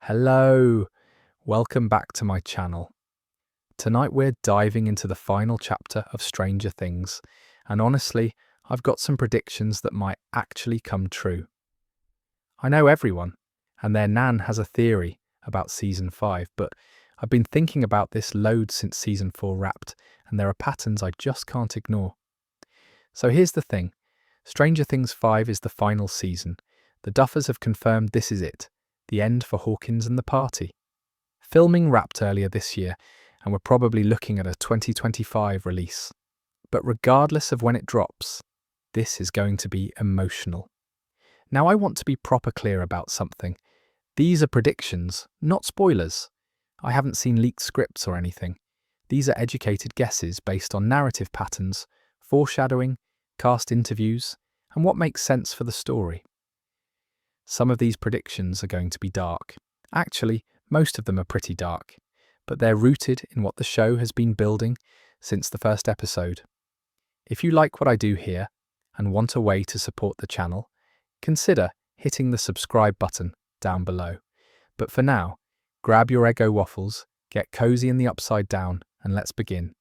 Hello, welcome back to my channel. Tonight we're diving into the final chapter of Stranger Things, and honestly, I've got some predictions that might actually come true. I know everyone, and their nan has a theory about Season 5, but I've been thinking about this loads since Season 4 wrapped, and there are patterns I just can't ignore. So here's the thing, Stranger Things 5 is the final season. The Duffers have confirmed this is it, the end for Hawkins and the party. Filming wrapped earlier this year, and we're probably looking at a 2025 release. But regardless of when it drops, this is going to be emotional. Now I want to be proper clear about something. These are predictions, not spoilers. I haven't seen leaked scripts or anything. These are educated guesses based on narrative patterns, foreshadowing, cast interviews, and what makes sense for the story. Some of these predictions are going to be dark. Actually, most of them are pretty dark, but they're rooted in what the show has been building since the first episode. If you like what I do here and want a way to support the channel, consider hitting the subscribe button down below. But for now, grab your Eggo waffles, get cozy in the upside down, and let's begin.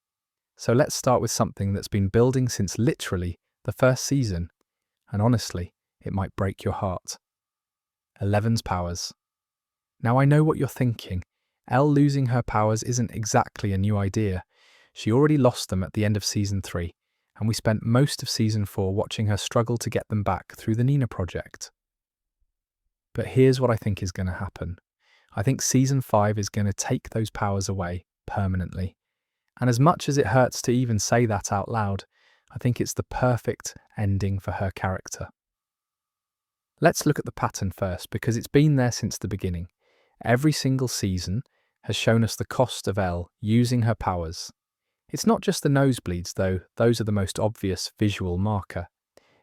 So let's start with something that's been building since literally the first season, and honestly, it might break your heart. Eleven's powers. Now I know what you're thinking. Elle losing her powers isn't exactly a new idea. She already lost them at the end of Season 3, and we spent most of Season 4 watching her struggle to get them back through the Nina project. But here's what I think is going to happen. I think Season 5 is going to take those powers away permanently. And as much as it hurts to even say that out loud, I think it's the perfect ending for her character. Let's look at the pattern first, because it's been there since the beginning. Every single season has shown us the cost of Elle using her powers. It's not just the nosebleeds, though, those are the most obvious visual marker.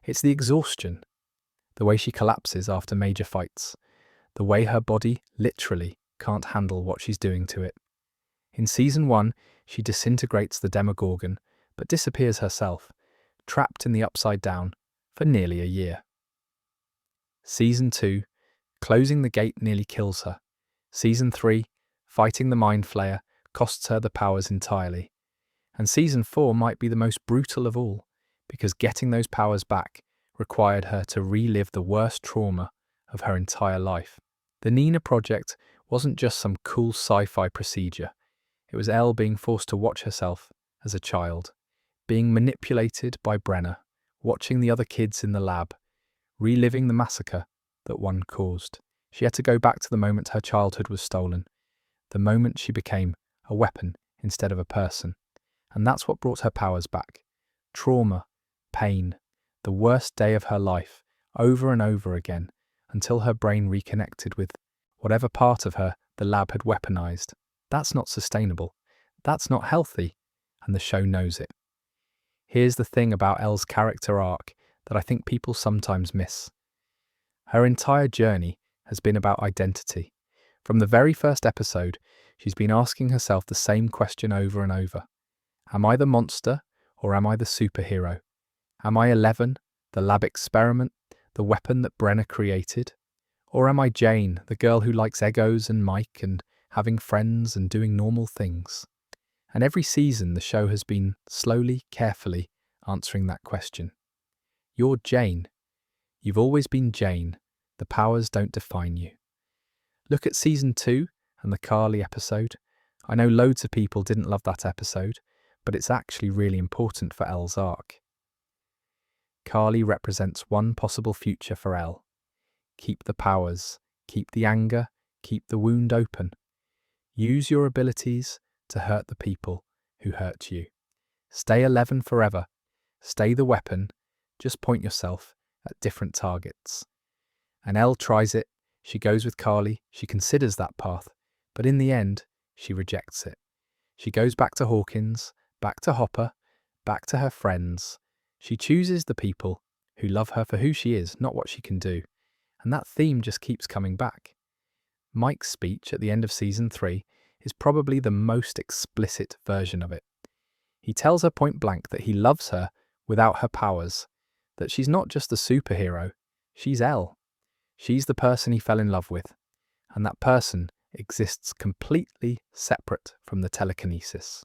It's the exhaustion, the way she collapses after major fights, the way her body literally can't handle what she's doing to it. In Season 1, she disintegrates the Demogorgon, but disappears herself, trapped in the Upside Down for nearly a year. Season 2, closing the gate nearly kills her. Season 3, fighting the Mind Flayer, costs her the powers entirely. And Season 4 might be the most brutal of all, because getting those powers back required her to relive the worst trauma of her entire life. The Nina project wasn't just some cool sci-fi procedure. It was Elle being forced to watch herself as a child, being manipulated by Brenner, watching the other kids in the lab, reliving the massacre that one caused. She had to go back to the moment her childhood was stolen, the moment she became a weapon instead of a person. And that's what brought her powers back. Trauma, pain, the worst day of her life, over and over again, until her brain reconnected with whatever part of her the lab had weaponized. That's not sustainable. That's not healthy, and the show knows it. Here's the thing about Elle's character arc that I think people sometimes miss. Her entire journey has been about identity. From the very first episode, she's been asking herself the same question over and over. Am I the monster, or am I the superhero? Am I 11, the lab experiment, the weapon that Brenner created? Or am I Jane, the girl who likes Eggos and Mike and having friends and doing normal things? And every season the show has been slowly, carefully answering that question. You're Jane. You've always been Jane. The powers don't define you. Look at Season 2 and the Carly episode. I know loads of people didn't love that episode, but it's actually really important for Elle's arc. Carly represents one possible future for Elle. Keep the powers, keep the anger, keep the wound open. Use your abilities to hurt the people who hurt you. Stay 11 forever. Stay the weapon. Just point yourself at different targets. And Elle tries it. She goes with Carly. She considers that path. But in the end, she rejects it. She goes back to Hawkins, back to Hopper, back to her friends. She chooses the people who love her for who she is, not what she can do. And that theme just keeps coming back. Mike's speech at the end of Season 3 is probably the most explicit version of it. He tells her point blank that he loves her without her powers, that she's not just a superhero, she's Elle. She's the person he fell in love with. and that person exists completely separate from the telekinesis.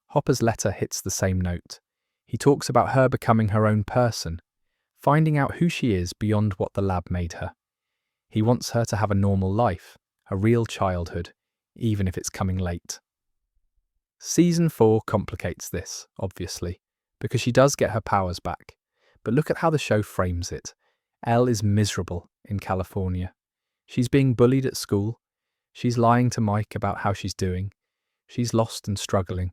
Hopper's letter hits the same note. He talks about her becoming her own person, finding out who she is beyond what the lab made her. He wants her to have a normal life, a real childhood, even if it's coming late. Season 4 complicates this, obviously, because she does get her powers back. But look at how the show frames it. Elle is miserable in California. She's being bullied at school. She's lying to Mike about how she's doing. She's lost and struggling.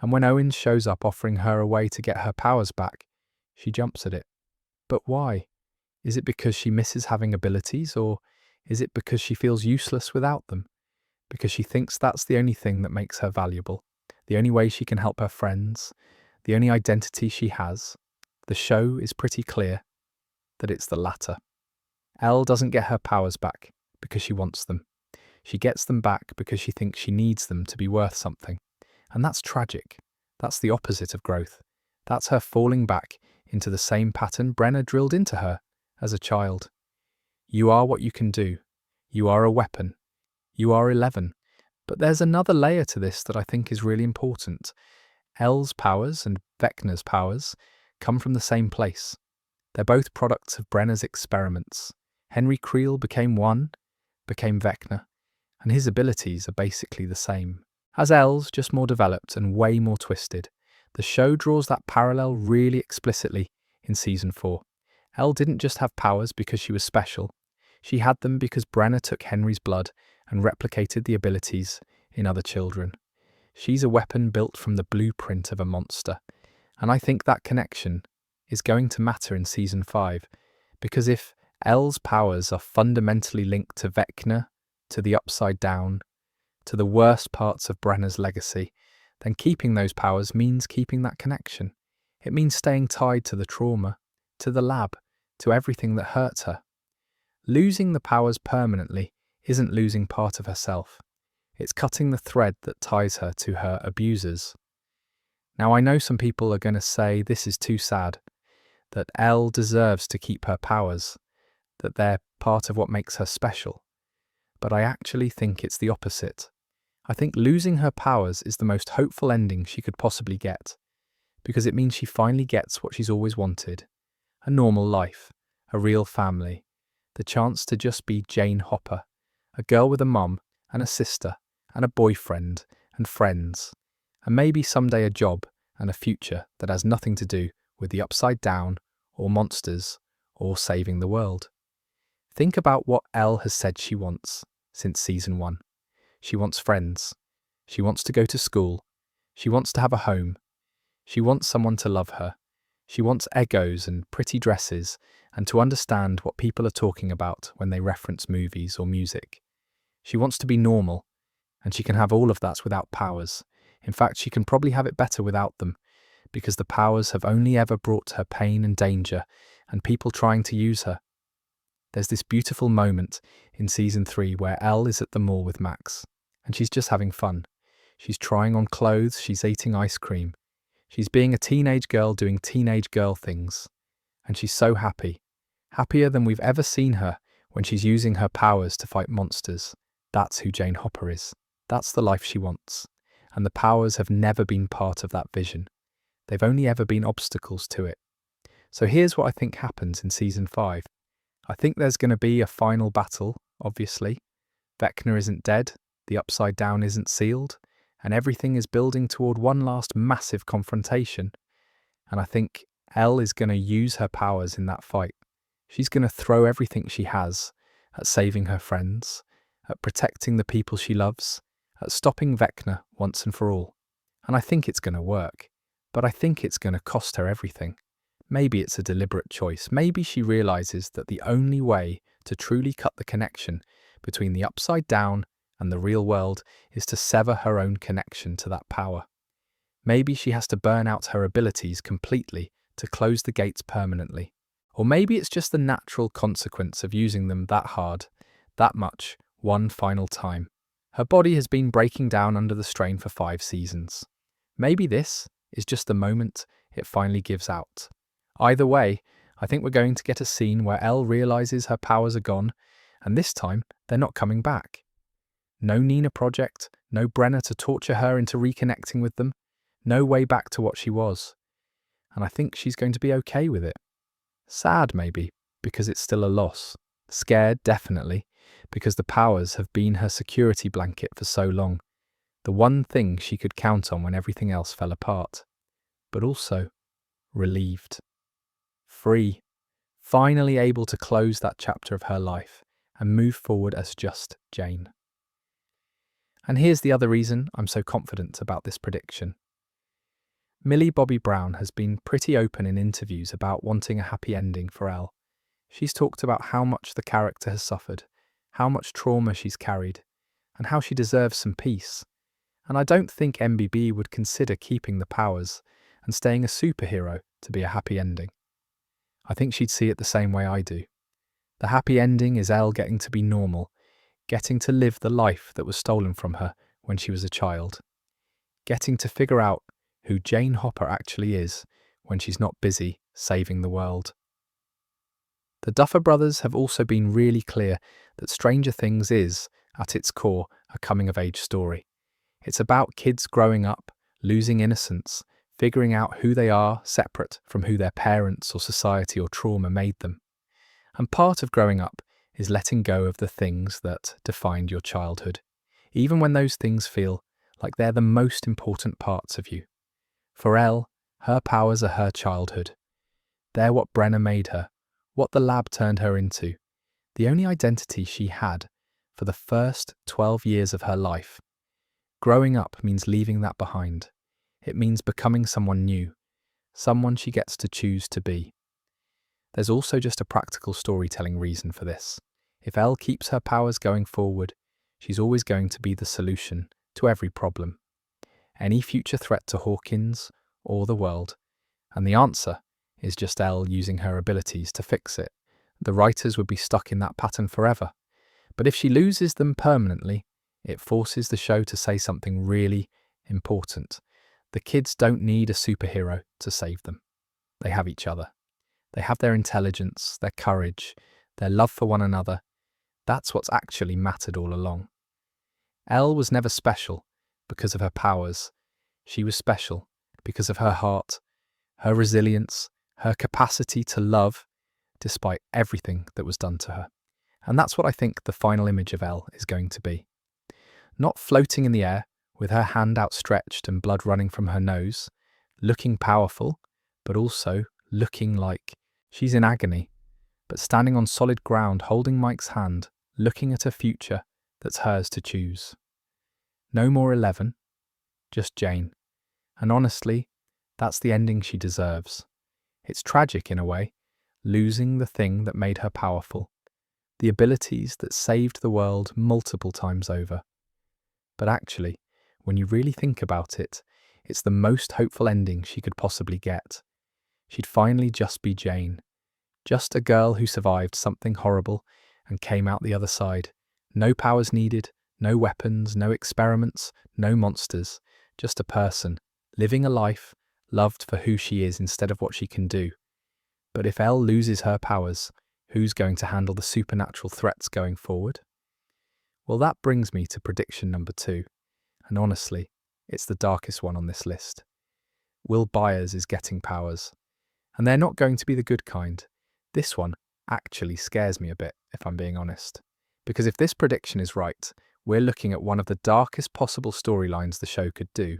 And when Owens shows up offering her a way to get her powers back, she jumps at it. But why? Is it because she misses having abilities, or is it because she feels useless without them? Because she thinks that's the only thing that makes her valuable, the only way she can help her friends, the only identity she has? The show is pretty clear that it's the latter. Elle doesn't get her powers back because she wants them. She gets them back because she thinks she needs them to be worth something. And that's tragic. That's the opposite of growth. That's her falling back into the same pattern Brenner drilled into her as a child. You are what you can do. You are a weapon. You are 11. But there's another layer to this that I think is really important. Elle's powers and Vecna's powers come from the same place. They're both products of Brenner's experiments. Henry Creel became Vecna, and his abilities are basically the same. As Elle's, just more developed and way more twisted. The show draws that parallel really explicitly in Season 4. Elle didn't just have powers because she was special. She had them because Brenner took Henry's blood and replicated the abilities in other children. She's a weapon built from the blueprint of a monster. And I think that connection is going to matter in Season 5, because if Elle's powers are fundamentally linked to Vecna, to the Upside Down, to the worst parts of Brenner's legacy, then keeping those powers means keeping that connection. It means staying tied to the trauma, to the lab, to everything that hurts her. Losing the powers permanently isn't losing part of herself. It's cutting the thread that ties her to her abusers. Now, I know some people are going to say this is too sad, that Elle deserves to keep her powers, that they're part of what makes her special. But I actually think it's the opposite. I think losing her powers is the most hopeful ending she could possibly get, because it means she finally gets what she's always wanted: a normal life, a real family, the chance to just be Jane Hopper, a girl with a mum and a sister and a boyfriend and friends, and maybe someday a job and a future that has nothing to do with the Upside Down or monsters or saving the world. Think about what Elle has said she wants since Season 1. She wants friends. She wants to go to school. She wants to have a home. She wants someone to love her. She wants Egos and pretty dresses and to understand what people are talking about when they reference movies or music. She wants to be normal, and she can have all of that without powers. In fact, she can probably have it better without them, because the powers have only ever brought her pain and danger and people trying to use her. There's this beautiful moment in Season 3 where Elle is at the mall with Max, and she's just having fun. She's trying on clothes, she's eating ice cream. She's being a teenage girl doing teenage girl things. And she's so happy. Happier than we've ever seen her when she's using her powers to fight monsters. That's who Jane Hopper is. That's the life she wants. And the powers have never been part of that vision. They've only ever been obstacles to it. So here's what I think happens in Season 5. I think there's going to be a final battle, obviously. Vecna isn't dead, the Upside Down isn't sealed, and everything is building toward one last massive confrontation. And I think Elle is going to use her powers in that fight. She's going to throw everything she has at saving her friends, at protecting the people she loves, at stopping Vecna once and for all. And I think it's going to work, but I think it's going to cost her everything. Maybe it's a deliberate choice. Maybe she realizes that the only way to truly cut the connection between the Upside Down and the real world is to sever her own connection to that power. Maybe she has to burn out her abilities completely to close the gates permanently. Or maybe it's just the natural consequence of using them that hard, that much, one final time. Her body has been breaking down under the strain for 5 seasons. Maybe this is just the moment it finally gives out. Either way, I think we're going to get a scene where Elle realizes her powers are gone And this time, they're not coming back. No Nina project, no Brenner to torture her into reconnecting with them, no way back to what she was. And I think she's going to be okay with it. Sad, maybe, because it's still a loss. Scared, definitely, because the powers have been her security blanket for so long. The one thing she could count on when everything else fell apart. But also, relieved. Free. Finally able to close that chapter of her life and move forward as just Jane. And here's the other reason I'm so confident about this prediction. Millie Bobby Brown has been pretty open in interviews about wanting a happy ending for Elle. She's talked about how much the character has suffered, how much trauma she's carried, and how she deserves some peace. And I don't think MBB would consider keeping the powers and staying a superhero to be a happy ending. I think she'd see it the same way I do. The happy ending is Elle getting to be normal, getting to live the life that was stolen from her when she was a child, getting to figure out who Jane Hopper actually is when she's not busy saving the world. The Duffer Brothers have also been really clear that Stranger Things is, at its core, a coming-of-age story. It's about kids growing up, losing innocence, figuring out who they are separate from who their parents or society or trauma made them. And part of growing up is letting go of the things that defined your childhood, even when those things feel like they're the most important parts of you. For Elle, her powers are her childhood. They're what Brenner made her, what the lab turned her into, the only identity she had for the first 12 years of her life. Growing up means leaving that behind. It means becoming someone new, someone she gets to choose to be. There's also just a practical storytelling reason for this. If Elle keeps her powers going forward, she's always going to be the solution to every problem, any future threat to Hawkins or the world. And the answer is just Elle using her abilities to fix it. The writers would be stuck in that pattern forever. But if she loses them permanently, it forces the show to say something really important. The kids don't need a superhero to save them. They have each other. They have their intelligence, their courage, their love for one another. That's what's actually mattered all along. Elle was never special because of her powers. She was special because of her heart, her resilience, her capacity to love despite everything that was done to her. And that's what I think the final image of Elle is going to be. Not floating in the air, with her hand outstretched and blood running from her nose, looking powerful, but also looking like she's in agony, but standing on solid ground, holding Mike's hand, looking at a future that's hers to choose. No more 11, just Jane. And honestly, that's the ending she deserves. It's tragic in a way, losing the thing that made her powerful, the abilities that saved the world multiple times over. But actually, when you really think about it, it's the most hopeful ending she could possibly get. She'd finally just be Jane, just a girl who survived something horrible and came out the other side. No powers needed, no weapons, no experiments, no monsters, just a person, living a life, loved for who she is instead of what she can do. But if Elle loses her powers, who's going to handle the supernatural threats going forward? Well, that brings me to prediction number 2, and honestly, it's the darkest one on this list. Will Byers is getting powers, and they're not going to be the good kind. This one actually scares me a bit, if I'm being honest, because if this prediction is right, we're looking at one of the darkest possible storylines the show could do.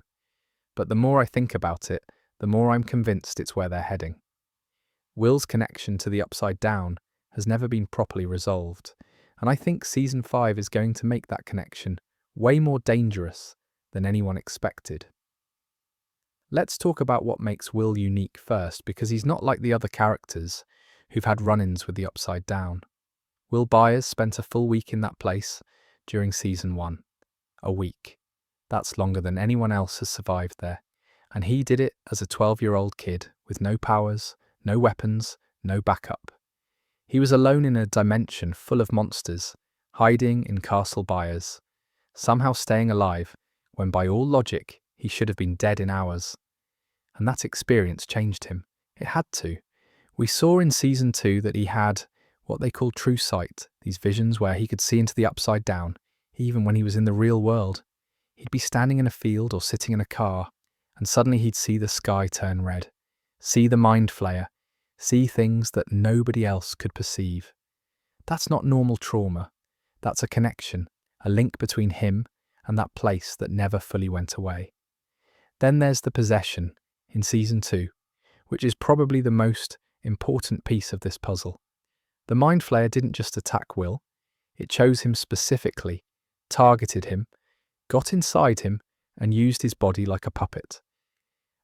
But the more I think about it, the more I'm convinced it's where they're heading. Will's connection to the Upside Down has never been properly resolved, and I think Season 5 is going to make that connection way more dangerous than anyone expected. Let's talk about what makes Will unique first, because he's not like the other characters who've had run-ins with the Upside Down. Will Byers spent a full week in that place during Season 1. A week. That's longer than anyone else has survived there. And he did it as a 12-year-old kid with no powers, no weapons, no backup. He was alone in a dimension full of monsters, hiding in Castle Byers, somehow staying alive when by all logic he should have been dead in hours. And that experience changed him. It had to. We saw in Season 2 that he had what they call true sight, these visions where he could see into the upside down, even when he was in the real world. He'd be standing in a field or sitting in a car, and suddenly he'd see the sky turn red, see the mind flayer, see things that nobody else could perceive. That's not normal trauma. That's a connection, a link between him and that place that never fully went away. Then there's the possession in season 2, which is probably the most important piece of this puzzle. The mind flayer didn't just attack Will, it chose him specifically, targeted him, got inside him, and used his body like a puppet.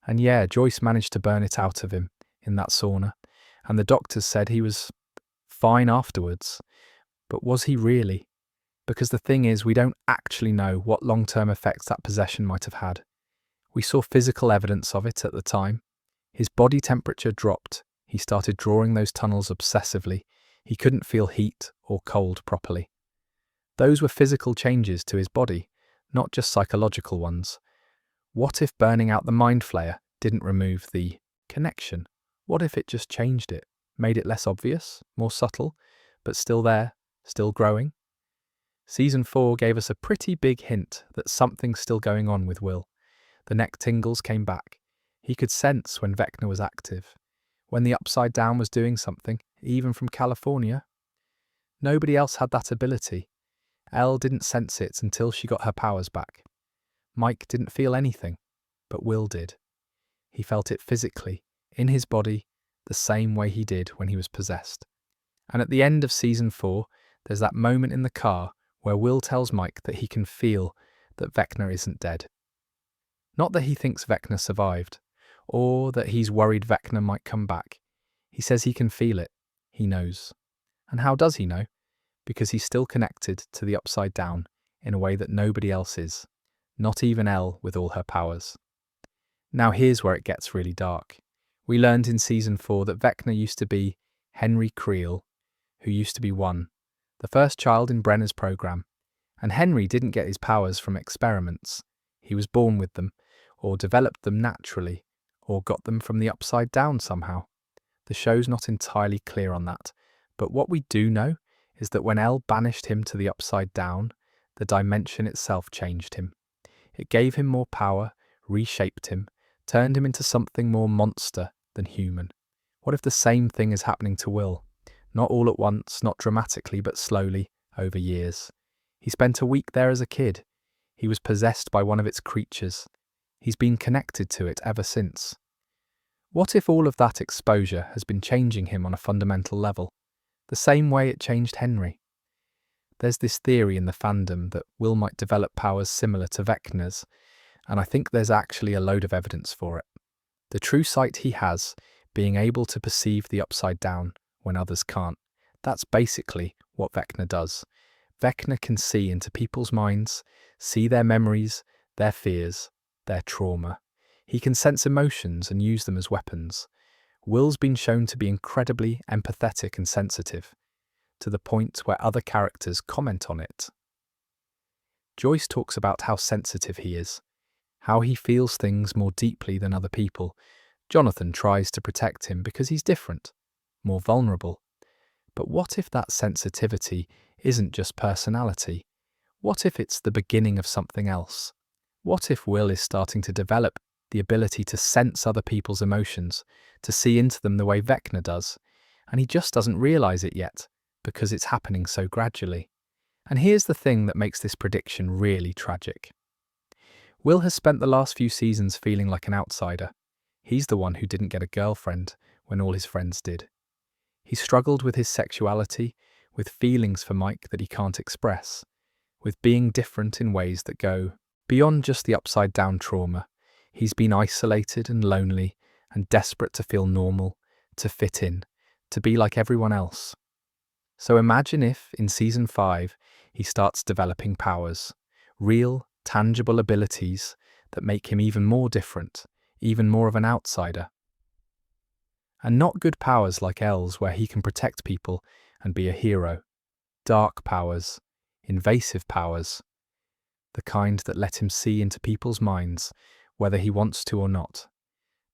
And yeah, Joyce managed to burn it out of him in that sauna, and the doctors said he was fine afterwards. But was he really? Because the thing is, we don't actually know what long-term effects that possession might have had. We saw physical evidence of it at the time. His body temperature dropped. He started drawing those tunnels obsessively. He couldn't feel heat or cold properly. Those were physical changes to his body, not just psychological ones. What if burning out the mind flayer didn't remove the connection? What if it just changed it, made it less obvious, more subtle, but still there, still growing? Season 4 gave us a pretty big hint that something's still going on with Will. The neck tingles came back. He could sense when Vecna was active, when the upside down was doing something, even from California. Nobody else had that ability. Elle didn't sense it until she got her powers back. Mike didn't feel anything, but Will did. He felt it physically, in his body, the same way he did when he was possessed. And at the end of season 4, there's that moment in the car where Will tells Mike that he can feel that Vecna isn't dead. Not that he thinks Vecna survived, or that he's worried Vecna might come back. He says he can feel it. He knows. And how does he know? Because he's still connected to the upside down in a way that nobody else is, not even Elle with all her powers. Now here's where it gets really dark. We learned in season 4 that Vecna used to be Henry Creel, who used to be 1, the first child in Brenner's program. And Henry didn't get his powers from experiments. He was born with them, or developed them naturally, or got them from the upside down somehow. The show's not entirely clear on that, but what we do know is that when Elle banished him to the upside down, the dimension itself changed him. It gave him more power, reshaped him, turned him into something more monster than human. What if the same thing is happening to Will? Not all at once, not dramatically, but slowly, over years. He spent a week there as a kid. He was possessed by one of its creatures. He's been connected to it ever since. What if all of that exposure has been changing him on a fundamental level, the same way it changed Henry? There's this theory in the fandom that Will might develop powers similar to Vecna's, and I think there's actually a load of evidence for it. The true sight he has, being able to perceive the upside down when others can't, that's basically what Vecna does. Vecna can see into people's minds, see their memories, their fears, their trauma. He can sense emotions and use them as weapons. Will's been shown to be incredibly empathetic and sensitive, to the point where other characters comment on it. Joyce talks about how sensitive he is, how he feels things more deeply than other people. Jonathan tries to protect him because he's different, more vulnerable. But what if that sensitivity isn't just personality? What if it's the beginning of something else? What if Will is starting to develop the ability to sense other people's emotions, to see into them the way Vecna does, and he just doesn't realise it yet, because it's happening so gradually? And here's the thing that makes this prediction really tragic. Will has spent the last few seasons feeling like an outsider. He's the one who didn't get a girlfriend when all his friends did. He struggled with his sexuality, with feelings for Mike that he can't express, with being different in ways that go beyond just the upside-down trauma. He's been isolated and lonely and desperate to feel normal, to fit in, to be like everyone else. So imagine if, in season 5, he starts developing powers, real, tangible abilities that make him even more different, even more of an outsider. And not good powers like Elle's, where he can protect people and be a hero. Dark powers, invasive powers, the kind that let him see into people's minds, whether he wants to or not,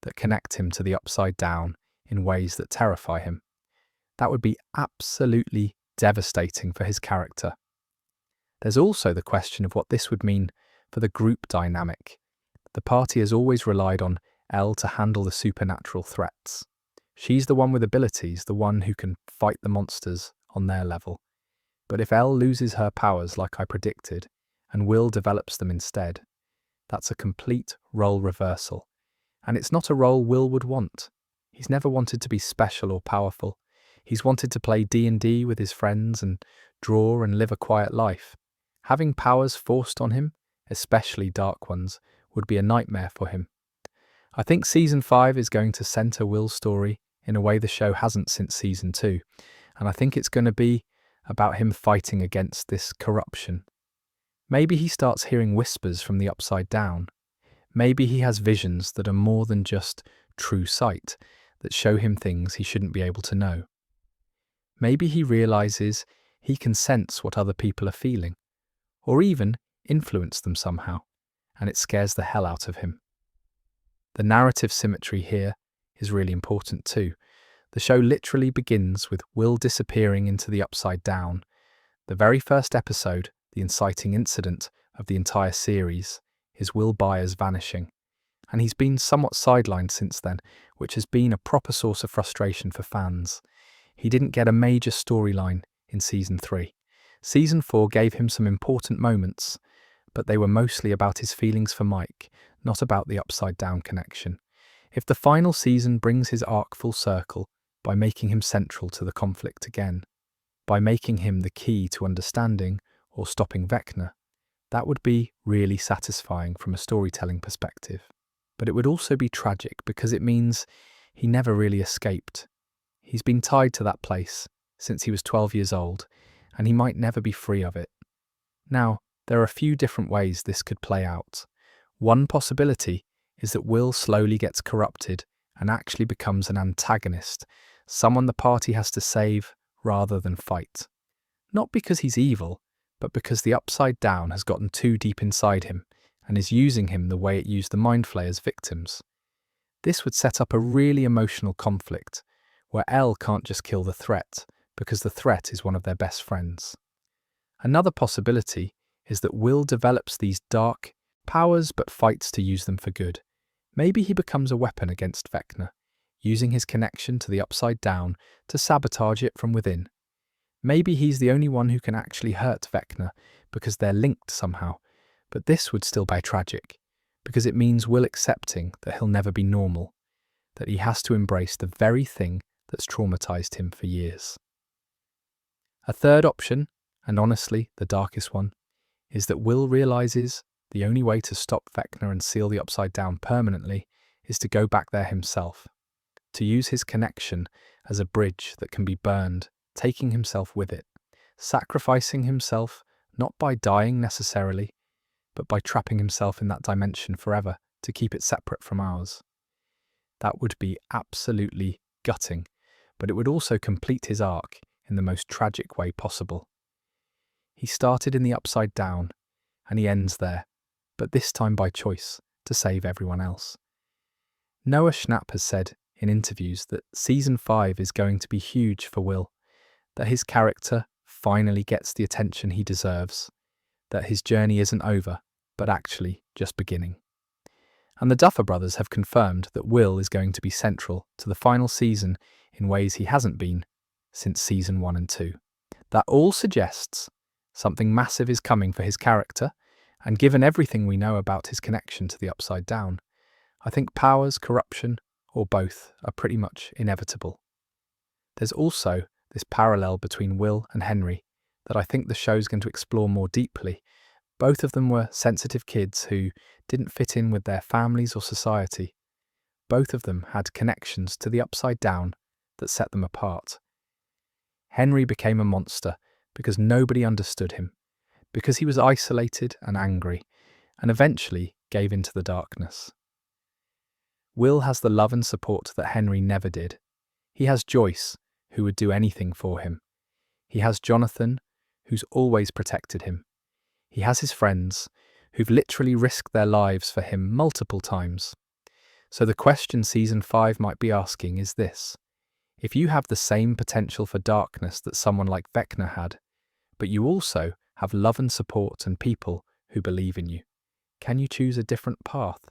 that connect him to the upside down in ways that terrify him. That would be absolutely devastating for his character. There's also the question of what this would mean for the group dynamic. The party has always relied on Elle to handle the supernatural threats. She's the one with abilities, the one who can fight the monsters on their level. But if Elle loses her powers like I predicted, and Will develops them instead, that's a complete role reversal. And it's not a role Will would want. He's never wanted to be special or powerful. He's wanted to play D&D with his friends and draw and live a quiet life. Having powers forced on him, especially dark ones, would be a nightmare for him. I think Season 5 is going to centre Will's story in a way the show hasn't since Season 2, and I think it's going to be about him fighting against this corruption. Maybe he starts hearing whispers from the upside down. Maybe he has visions that are more than just true sight, that show him things he shouldn't be able to know. Maybe he realises he can sense what other people are feeling, or even influence them somehow, and it scares the hell out of him. The narrative symmetry here is really important too. The show literally begins with Will disappearing into the upside down. The very first episode, the inciting incident of the entire series, is Will Byers vanishing. And he's been somewhat sidelined since then, which has been a proper source of frustration for fans. He didn't get a major storyline in Season 3. Season 4 gave him some important moments, but they were mostly about his feelings for Mike, not about the upside-down connection. If the final season brings his arc full circle by making him central to the conflict again, by making him the key to understanding or stopping Vecna, that would be really satisfying from a storytelling perspective. But it would also be tragic because it means he never really escaped. He's been tied to that place since he was 12 years old, and he might never be free of it. Now, there are a few different ways this could play out. One possibility is that Will slowly gets corrupted and actually becomes an antagonist, someone the party has to save rather than fight. Not because he's evil, but because the Upside Down has gotten too deep inside him and is using him the way it used the Mind Flayer's victims. This would set up a really emotional conflict, where Elle can't just kill the threat, because the threat is one of their best friends. Another possibility is that Will develops these dark powers but fights to use them for good. Maybe he becomes a weapon against Vecna, using his connection to the Upside Down to sabotage it from within. Maybe he's the only one who can actually hurt Vecna because they're linked somehow, but this would still be tragic, because it means Will accepting that he'll never be normal, that he has to embrace the very thing that's traumatized him for years. A third option, and honestly the darkest one, is that Will realizes the only way to stop Vecna and seal the Upside Down permanently is to go back there himself, to use his connection as a bridge that can be burned, taking himself with it, sacrificing himself not by dying necessarily, but by trapping himself in that dimension forever to keep it separate from ours. That would be absolutely gutting, but it would also complete his arc in the most tragic way possible. He started in the Upside Down, and he ends there, but this time by choice, to save everyone else. Noah Schnapp has said in interviews that Season 5 is going to be huge for Will, that his character finally gets the attention he deserves, that his journey isn't over, but actually just beginning. And the Duffer Brothers have confirmed that Will is going to be central to the final season in ways he hasn't been since Season 1 and 2. That all suggests something massive is coming for his character, and given everything we know about his connection to the Upside Down, I think powers, corruption, or both are pretty much inevitable. There's also this parallel between Will and Henry that I think the show's going to explore more deeply. Both of them were sensitive kids who didn't fit in with their families or society. Both of them had connections to the Upside Down that set them apart. Henry became a monster because nobody understood him, because he was isolated and angry, and eventually gave into the darkness. Will has the love and support that Henry never did. He has Joyce, who would do anything for him. He has Jonathan, who's always protected him. He has his friends, who've literally risked their lives for him multiple times. So the question Season 5 might be asking is this: If you have the same potential for darkness that someone like Vecna had, but you also have love and support and people who believe in you, can you choose a different path?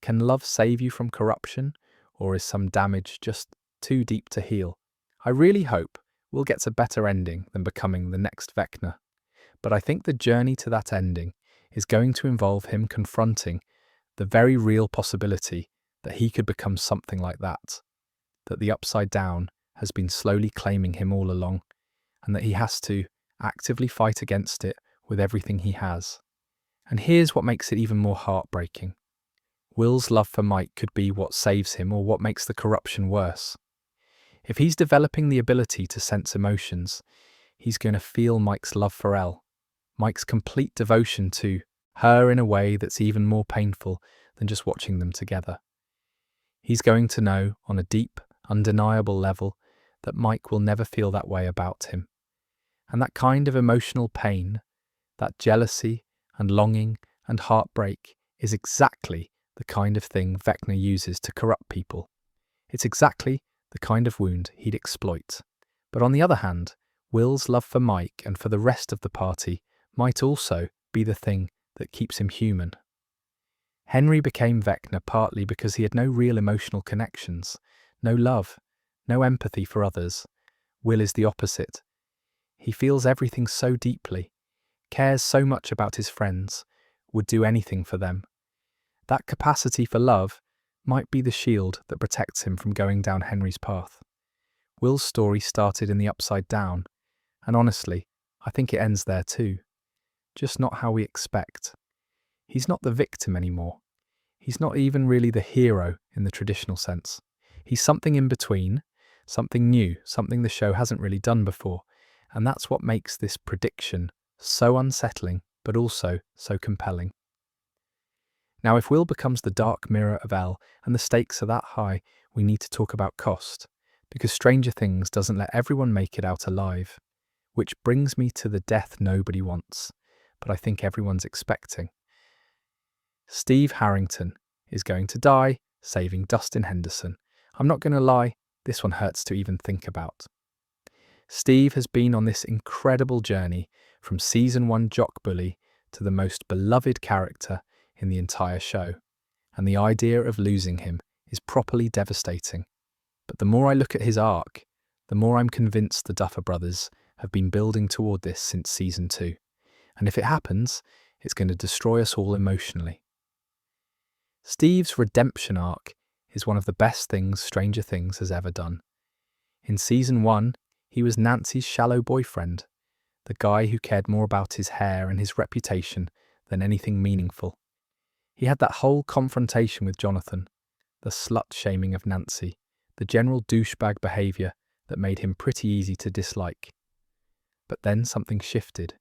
Can love save you from corruption, or is some damage just too deep to heal? I really hope we'll get a better ending than becoming the next Vecna, but I think the journey to that ending is going to involve him confronting the very real possibility that he could become something like that the Upside Down has been slowly claiming him all along, and that he has to actively fight against it with everything he has. And here's what makes it even more heartbreaking. Will's love for Mike could be what saves him or what makes the corruption worse. If he's developing the ability to sense emotions, he's going to feel Mike's love for Elle, Mike's complete devotion to her in a way that's even more painful than just watching them together. He's going to know on a deep, undeniable level that Mike will never feel that way about him. And that kind of emotional pain, that jealousy and longing and heartbreak is exactly the kind of thing Vecna uses to corrupt people. It's exactly the kind of wound he'd exploit. But on the other hand, Will's love for Mike and for the rest of the party might also be the thing that keeps him human. Henry became Vecna partly because he had no real emotional connections, no love, no empathy for others. Will is the opposite. He feels everything so deeply, cares so much about his friends, would do anything for them. That capacity for love might be the shield that protects him from going down Henry's path. Will's story started in the Upside Down, and honestly, I think it ends there too. Just not how we expect. He's not the victim anymore. He's not even really the hero in the traditional sense. He's something in between, something new, something the show hasn't really done before, and that's what makes this prediction so unsettling, but also so compelling. Now, if Will becomes the dark mirror of Elle and the stakes are that high, we need to talk about cost, because Stranger Things doesn't let everyone make it out alive. Which brings me to the death nobody wants, but I think everyone's expecting. Steve Harrington is going to die, saving Dustin Henderson. I'm not going to lie, this one hurts to even think about. Steve has been on this incredible journey from season 1 jock bully to the most beloved character in the entire show, and the idea of losing him is properly devastating. But the more I look at his arc, the more I'm convinced the Duffer Brothers have been building toward this since season 2, and if it happens, it's going to destroy us all emotionally. Steve's redemption arc is one of the best things Stranger Things has ever done. In season 1, he was Nancy's shallow boyfriend, the guy who cared more about his hair and his reputation than anything meaningful. He had that whole confrontation with Jonathan, the slut-shaming of Nancy, the general douchebag behaviour that made him pretty easy to dislike. But then something shifted.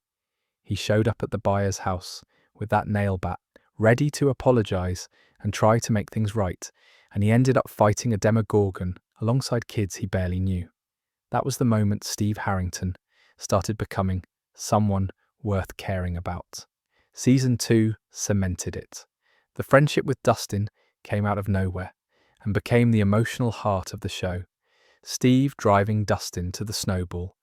He showed up at the buyer's house with that nail bat, ready to apologise and try to make things right, and he ended up fighting a Demogorgon alongside kids he barely knew. That was the moment Steve Harrington started becoming someone worth caring about. Season 2 cemented it. The friendship with Dustin came out of nowhere and became the emotional heart of the show. Steve driving Dustin to the snowball,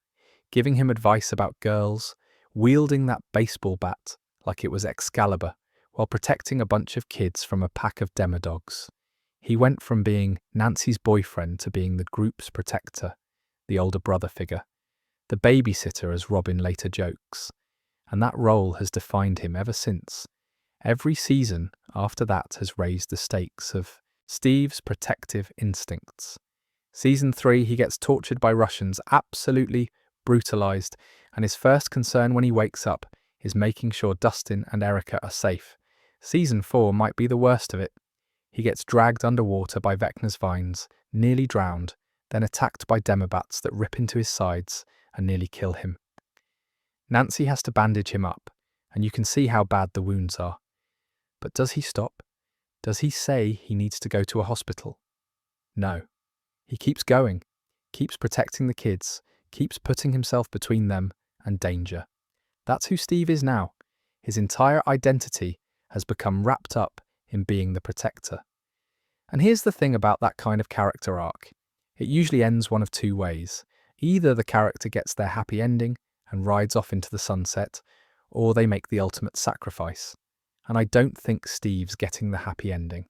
giving him advice about girls, wielding that baseball bat like it was Excalibur, while protecting a bunch of kids from a pack of demodogs. He went from being Nancy's boyfriend to being the group's protector, the older brother figure, the babysitter as Robin later jokes, and that role has defined him ever since. Every season after that has raised the stakes of Steve's protective instincts. Season 3, he gets tortured by Russians, absolutely brutalized, and his first concern when he wakes up is making sure Dustin and Erica are safe. Season 4 might be the worst of it. He gets dragged underwater by Vecna's vines, nearly drowned, then attacked by demobats that rip into his sides and nearly kill him. Nancy has to bandage him up, and you can see how bad the wounds are. But does he stop? Does he say he needs to go to a hospital? No. He keeps going, keeps protecting the kids, keeps putting himself between them and danger. That's who Steve is now. His entire identity has become wrapped up in being the protector. And here's the thing about that kind of character arc. It usually ends one of two ways. Either the character gets their happy ending and rides off into the sunset, or they make the ultimate sacrifice. And I don't think Steve's getting the happy ending.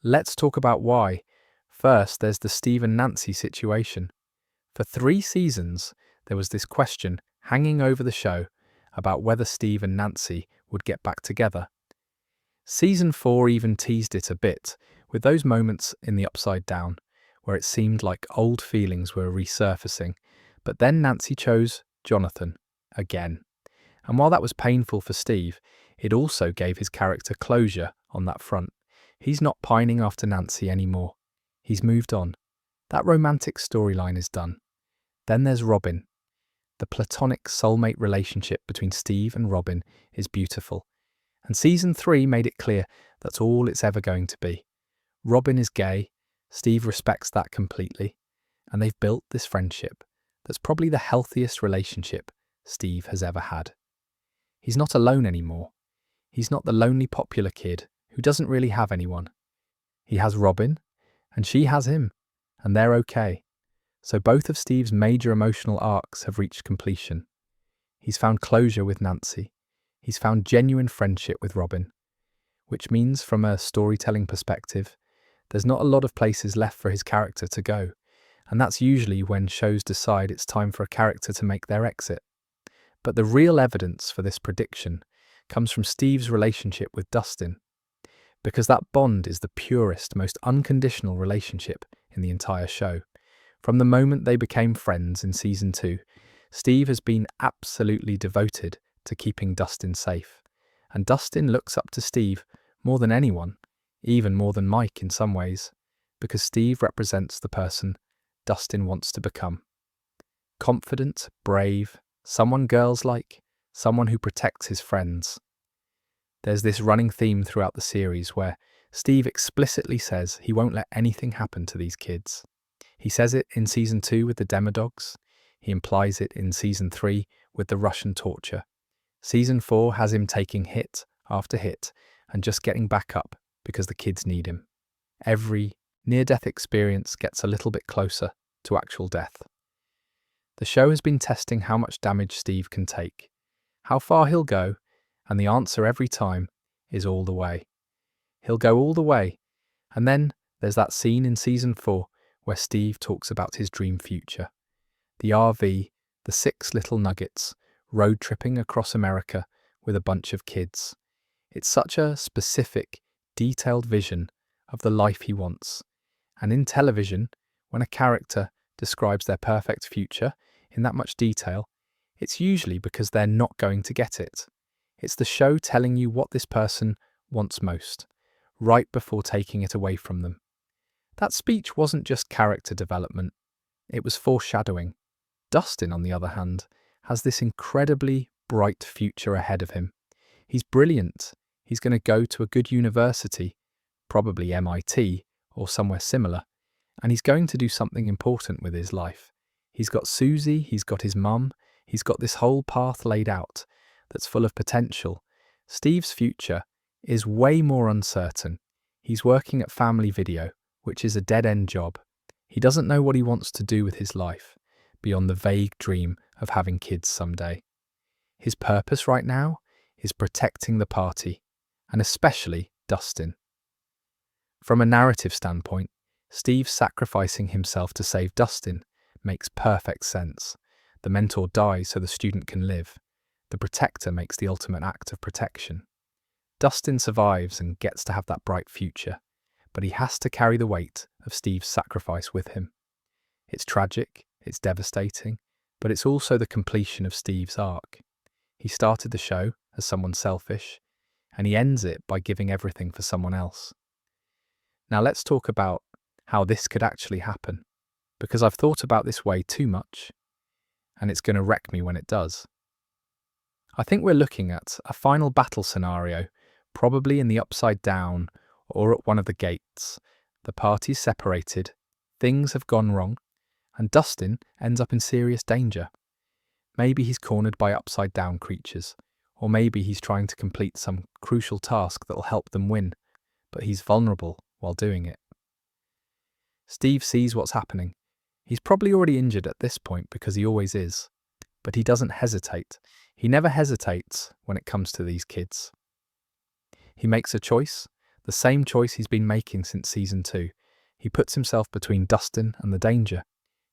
Let's talk about why. First, there's the Steve and Nancy situation. For 3 seasons, there was this question hanging over the show about whether Steve and Nancy would get back together. Season 4 even teased it a bit, with those moments in the Upside Down, where it seemed like old feelings were resurfacing, but then Nancy chose Jonathan again. And while that was painful for Steve, it also gave his character closure on that front. He's not pining after Nancy anymore. He's moved on. That romantic storyline is done. Then there's Robin. The platonic soulmate relationship between Steve and Robin is beautiful. And season 3 made it clear that's all it's ever going to be. Robin is gay, Steve respects that completely, and they've built this friendship that's probably the healthiest relationship Steve has ever had. He's not alone anymore. He's not the lonely popular kid who doesn't really have anyone. He has Robin, and she has him, and they're okay. So both of Steve's major emotional arcs have reached completion. He's found closure with Nancy. He's found genuine friendship with Robin, which means from a storytelling perspective, there's not a lot of places left for his character to go, and that's usually when shows decide it's time for a character to make their exit. But the real evidence for this prediction comes from Steve's relationship with Dustin, because that bond is the purest, most unconditional relationship in the entire show. From the moment they became friends in season 2, Steve has been absolutely devoted to keeping Dustin safe. And Dustin looks up to Steve more than anyone, even more than Mike in some ways, because Steve represents the person Dustin wants to become. Confident, brave, someone girls like, someone who protects his friends. There's this running theme throughout the series where Steve explicitly says he won't let anything happen to these kids. He says it in season 2 with the demodogs. He implies it in season 3 with the Russian torture. Season 4 has him taking hit after hit and just getting back up because the kids need him. Every near-death experience gets a little bit closer to actual death. The show has been testing how much damage Steve can take, how far he'll go, and the answer every time is all the way. He'll go all the way, and then there's that scene in season 4 where Steve talks about his dream future. The RV, the 6 little nuggets, road tripping across America with a bunch of kids. It's such a specific, detailed vision of the life he wants. And in television, when a character describes their perfect future in that much detail, it's usually because they're not going to get it. It's the show telling you what this person wants most, right before taking it away from them. That speech wasn't just character development, it was foreshadowing. Dustin, on the other hand, has this incredibly bright future ahead of him. He's brilliant. He's going to go to a good university, probably MIT or somewhere similar, and he's going to do something important with his life. He's got Susie, he's got his mum, he's got this whole path laid out that's full of potential. Steve's future is way more uncertain. He's working at Family Video, which is a dead-end job. He doesn't know what he wants to do with his life, beyond the vague dream of having kids someday. His purpose right now is protecting the party, and especially Dustin. From a narrative standpoint, Steve sacrificing himself to save Dustin makes perfect sense. The mentor dies so the student can live. The protector makes the ultimate act of protection. Dustin survives and gets to have that bright future, but he has to carry the weight of Steve's sacrifice with him. It's tragic, it's devastating, but it's also the completion of Steve's arc. He started the show as someone selfish, and he ends it by giving everything for someone else. Now let's talk about how this could actually happen, because I've thought about this way too much, and it's going to wreck me when it does. I think we're looking at a final battle scenario, probably in the Upside Down or at one of the gates. The party's separated, things have gone wrong, and Dustin ends up in serious danger. Maybe he's cornered by Upside Down creatures, or maybe he's trying to complete some crucial task that'll help them win, but he's vulnerable while doing it. Steve sees what's happening. He's probably already injured at this point because he always is. But he doesn't hesitate. He never hesitates when it comes to these kids. He makes a choice, the same choice he's been making since season 2. He puts himself between Dustin and the danger.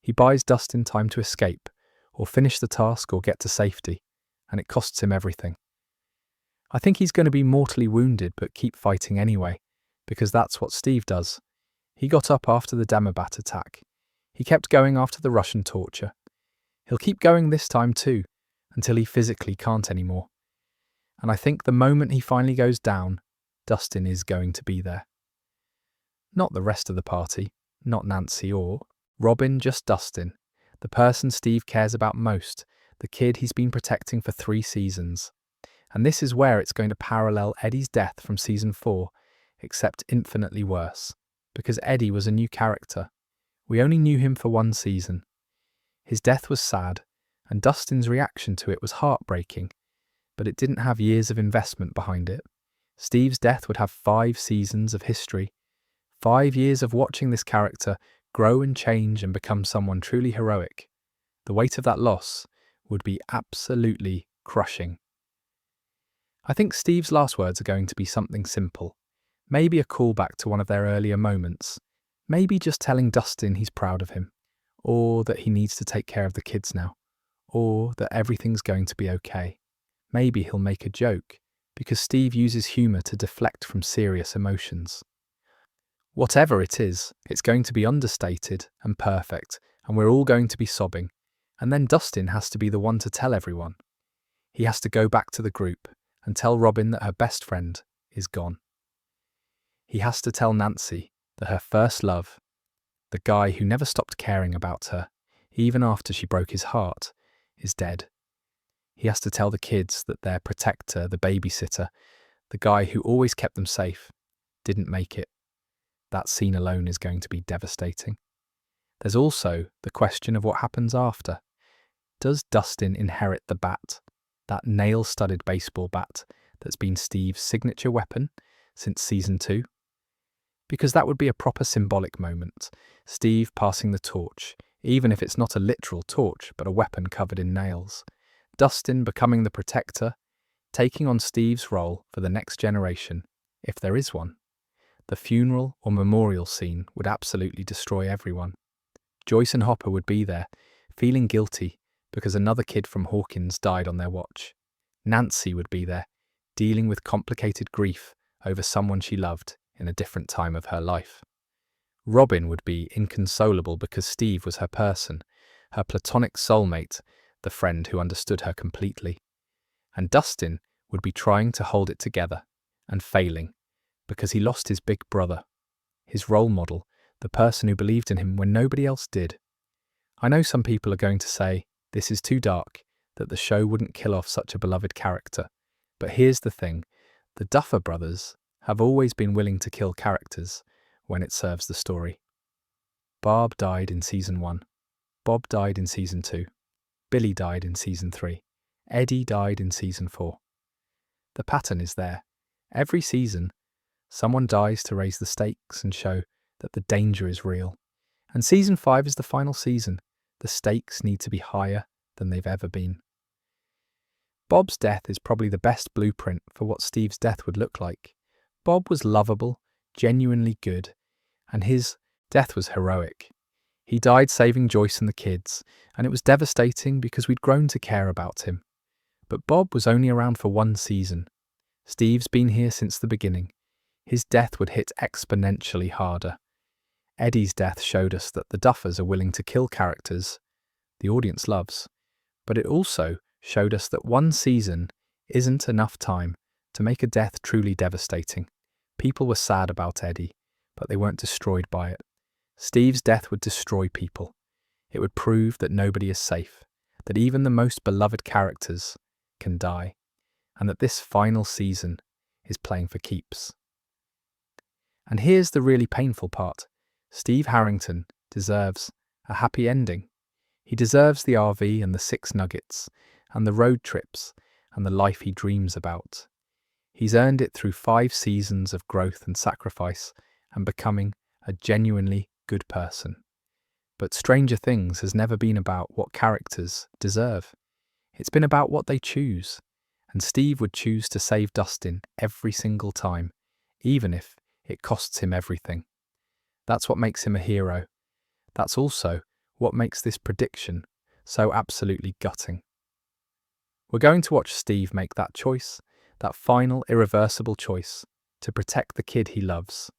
He buys Dustin time to escape, or finish the task or get to safety, and it costs him everything. I think he's going to be mortally wounded but keep fighting anyway, because that's what Steve does. He got up after the Demabat attack. He kept going after the Russian torture. He'll keep going this time too, until he physically can't anymore. And I think the moment he finally goes down, Dustin is going to be there. Not the rest of the party, not Nancy or Robin, just Dustin, the person Steve cares about most, the kid he's been protecting for 3 seasons. And this is where it's going to parallel Eddie's death from season 4, except infinitely worse, because Eddie was a new character. We only knew him for 1 season. His death was sad, and Dustin's reaction to it was heartbreaking, but it didn't have years of investment behind it. Steve's death would have 5 seasons of history, 5 years of watching this character grow and change and become someone truly heroic. The weight of that loss would be absolutely crushing. I think Steve's last words are going to be something simple. Maybe a callback to one of their earlier moments. Maybe just telling Dustin he's proud of him, or that he needs to take care of the kids now, or that everything's going to be okay. Maybe he'll make a joke, because Steve uses humour to deflect from serious emotions. Whatever it is, it's going to be understated and perfect, and we're all going to be sobbing. And then Dustin has to be the one to tell everyone. He has to go back to the group and tell Robin that her best friend is gone. He has to tell Nancy that her first love, the guy who never stopped caring about her, even after she broke his heart, is dead. He has to tell the kids that their protector, the babysitter, the guy who always kept them safe, didn't make it. That scene alone is going to be devastating. There's also the question of what happens after. Does Dustin inherit the bat, that nail-studded baseball bat that's been Steve's signature weapon since season 2? Because that would be a proper symbolic moment. Steve passing the torch, even if it's not a literal torch, but a weapon covered in nails. Dustin becoming the protector, taking on Steve's role for the next generation, if there is one. The funeral or memorial scene would absolutely destroy everyone. Joyce and Hopper would be there, feeling guilty because another kid from Hawkins died on their watch. Nancy would be there, dealing with complicated grief over someone she loved in a different time of her life. Robin would be inconsolable because Steve was her person, her platonic soulmate, the friend who understood her completely. And Dustin would be trying to hold it together and failing because he lost his big brother, his role model, the person who believed in him when nobody else did. I know some people are going to say this is too dark, that the show wouldn't kill off such a beloved character. But here's the thing, the Duffer Brothers have always been willing to kill characters when it serves the story. Barb died in season 1. Bob died in season 2. Billy died in season 3. Eddie died in season 4. The pattern is there. Every season, someone dies to raise the stakes and show that the danger is real. And season 5 is the final season. The stakes need to be higher than they've ever been. Bob's death is probably the best blueprint for what Steve's death would look like. Bob was lovable, genuinely good, and his death was heroic. He died saving Joyce and the kids, and it was devastating because we'd grown to care about him. But Bob was only around for 1 season. Steve's been here since the beginning. His death would hit exponentially harder. Eddie's death showed us that the Duffers are willing to kill characters the audience loves, but it also showed us that 1 season isn't enough time to make a death truly devastating. People were sad about Eddie, but they weren't destroyed by it. Steve's death would destroy people. It would prove that nobody is safe, that even the most beloved characters can die, and that this final season is playing for keeps. And here's the really painful part. Steve Harrington deserves a happy ending. He deserves the RV and the 6 nuggets, and the road trips, and the life he dreams about. He's earned it through 5 seasons of growth and sacrifice, and becoming a genuinely good person. But Stranger Things has never been about what characters deserve. It's been about what they choose. And Steve would choose to save Dustin every single time, even if it costs him everything. That's what makes him a hero. That's also what makes this prediction so absolutely gutting. We're going to watch Steve make that choice, that final irreversible choice, to protect the kid he loves,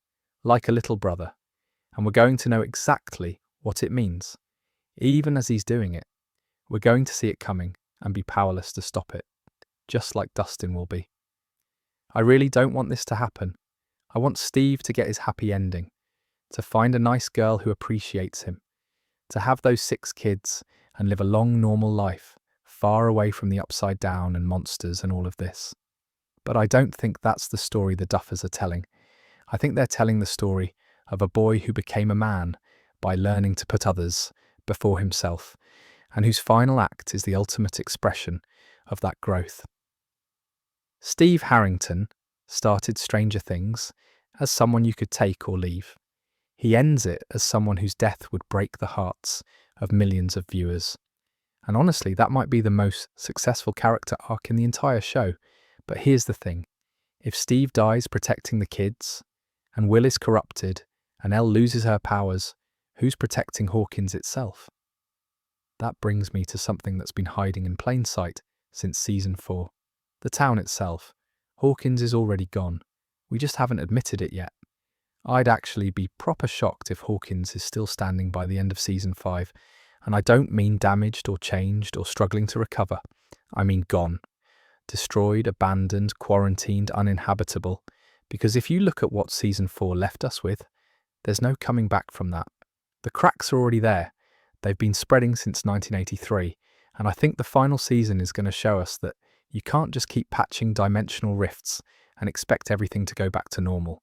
like a little brother. And we're going to know exactly what it means. Even as he's doing it, we're going to see it coming and be powerless to stop it, just like Dustin will be. I really don't want this to happen. I want Steve to get his happy ending, to find a nice girl who appreciates him, to have those 6 kids and live a long, normal life, far away from the upside down and monsters and all of this. But I don't think that's the story the Duffers are telling. I think they're telling the story of a boy who became a man by learning to put others before himself, and whose final act is the ultimate expression of that growth. Steve Harrington started Stranger Things as someone you could take or leave. He ends it as someone whose death would break the hearts of millions of viewers. And honestly, that might be the most successful character arc in the entire show. But here's the thing. If Steve dies protecting the kids, and Will is corrupted, and Elle loses her powers, who's protecting Hawkins itself? That brings me to something that's been hiding in plain sight since season 4. The town itself. Hawkins is already gone. We just haven't admitted it yet. I'd actually be proper shocked if Hawkins is still standing by the end of season 5. And I don't mean damaged or changed or struggling to recover. I mean gone. Destroyed, abandoned, quarantined, uninhabitable. Because if you look at what season 4 left us with, there's no coming back from that. The cracks are already there. They've been spreading since 1983. And I think the final season is going to show us that you can't just keep patching dimensional rifts and expect everything to go back to normal.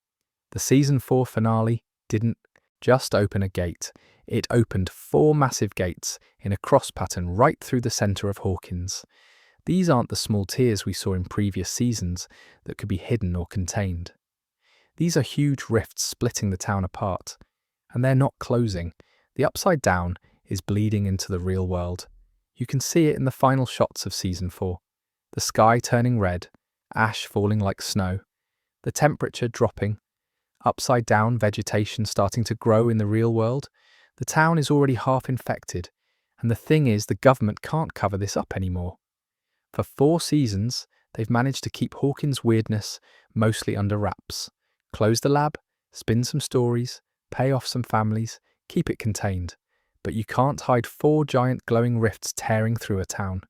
The season 4 finale didn't just open a gate. It opened 4 massive gates in a cross pattern right through the centre of Hawkins. These aren't the small tiers we saw in previous seasons that could be hidden or contained. These are huge rifts splitting the town apart. And they're not closing. The upside down is bleeding into the real world. You can see it in the final shots of season 4. The sky turning red, ash falling like snow, the temperature dropping, upside down vegetation starting to grow in the real world. The town is already half infected, and the thing is the government can't cover this up anymore. For 4 seasons, they've managed to keep Hawkins' weirdness mostly under wraps. Close the lab, spin some stories, pay off some families, keep it contained. But you can't hide 4 giant glowing rifts tearing through a town.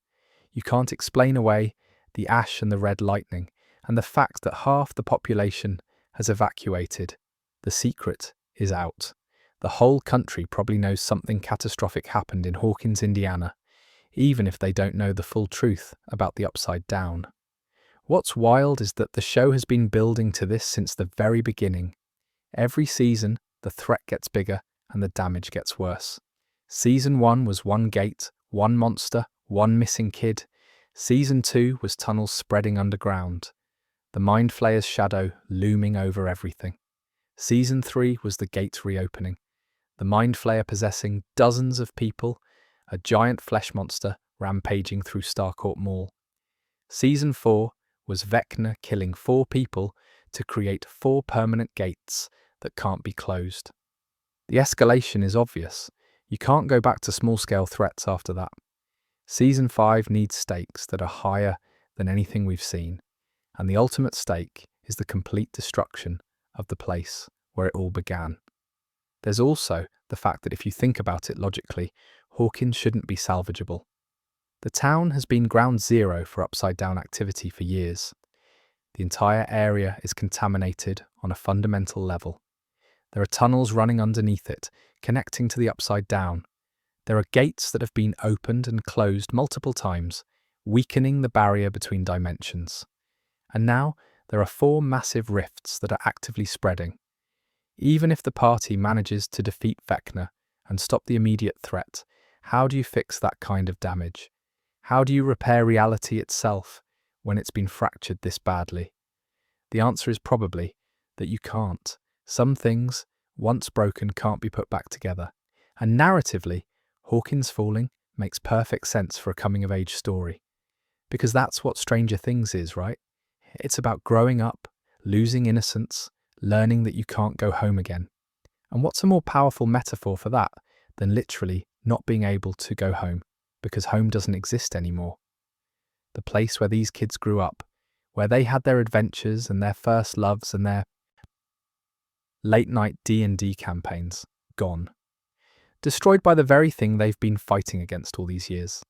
You can't explain away the ash and the red lightning, and the fact that half the population has evacuated. The secret is out. The whole country probably knows something catastrophic happened in Hawkins, Indiana, even if they don't know the full truth about the upside down. What's wild is that the show has been building to this since the very beginning. Every season, the threat gets bigger and the damage gets worse. Season 1 was 1 gate, 1 monster, 1 missing kid. Season 2 was tunnels spreading underground, the Mind Flayer's shadow looming over everything. Season 3 was the gate reopening, the Mind Flayer possessing dozens of people, a giant flesh monster rampaging through Starcourt Mall. Season 4 was Vecna killing 4 people to create 4 permanent gates that can't be closed. The escalation is obvious. You can't go back to small-scale threats after that. Season 5 needs stakes that are higher than anything we've seen, and the ultimate stake is the complete destruction of the place where it all began. There's also the fact that if you think about it logically, Hawkins shouldn't be salvageable. The town has been ground zero for upside-down activity for years. The entire area is contaminated on a fundamental level. There are tunnels running underneath it, connecting to the upside down. There are gates that have been opened and closed multiple times, weakening the barrier between dimensions. And now there are 4 massive rifts that are actively spreading. Even if the party manages to defeat Vecna and stop the immediate threat, how do you fix that kind of damage? How do you repair reality itself when it's been fractured this badly? The answer is probably that you can't. Some things once broken, can't be put back together. And narratively, Hawkins falling makes perfect sense for a coming-of-age story. Because that's what Stranger Things is, right? It's about growing up, losing innocence, learning that you can't go home again. And what's a more powerful metaphor for that than literally not being able to go home because home doesn't exist anymore? The place where these kids grew up, where they had their adventures and their first loves and their late-night D&D campaigns, gone. Destroyed by the very thing they've been fighting against all these years.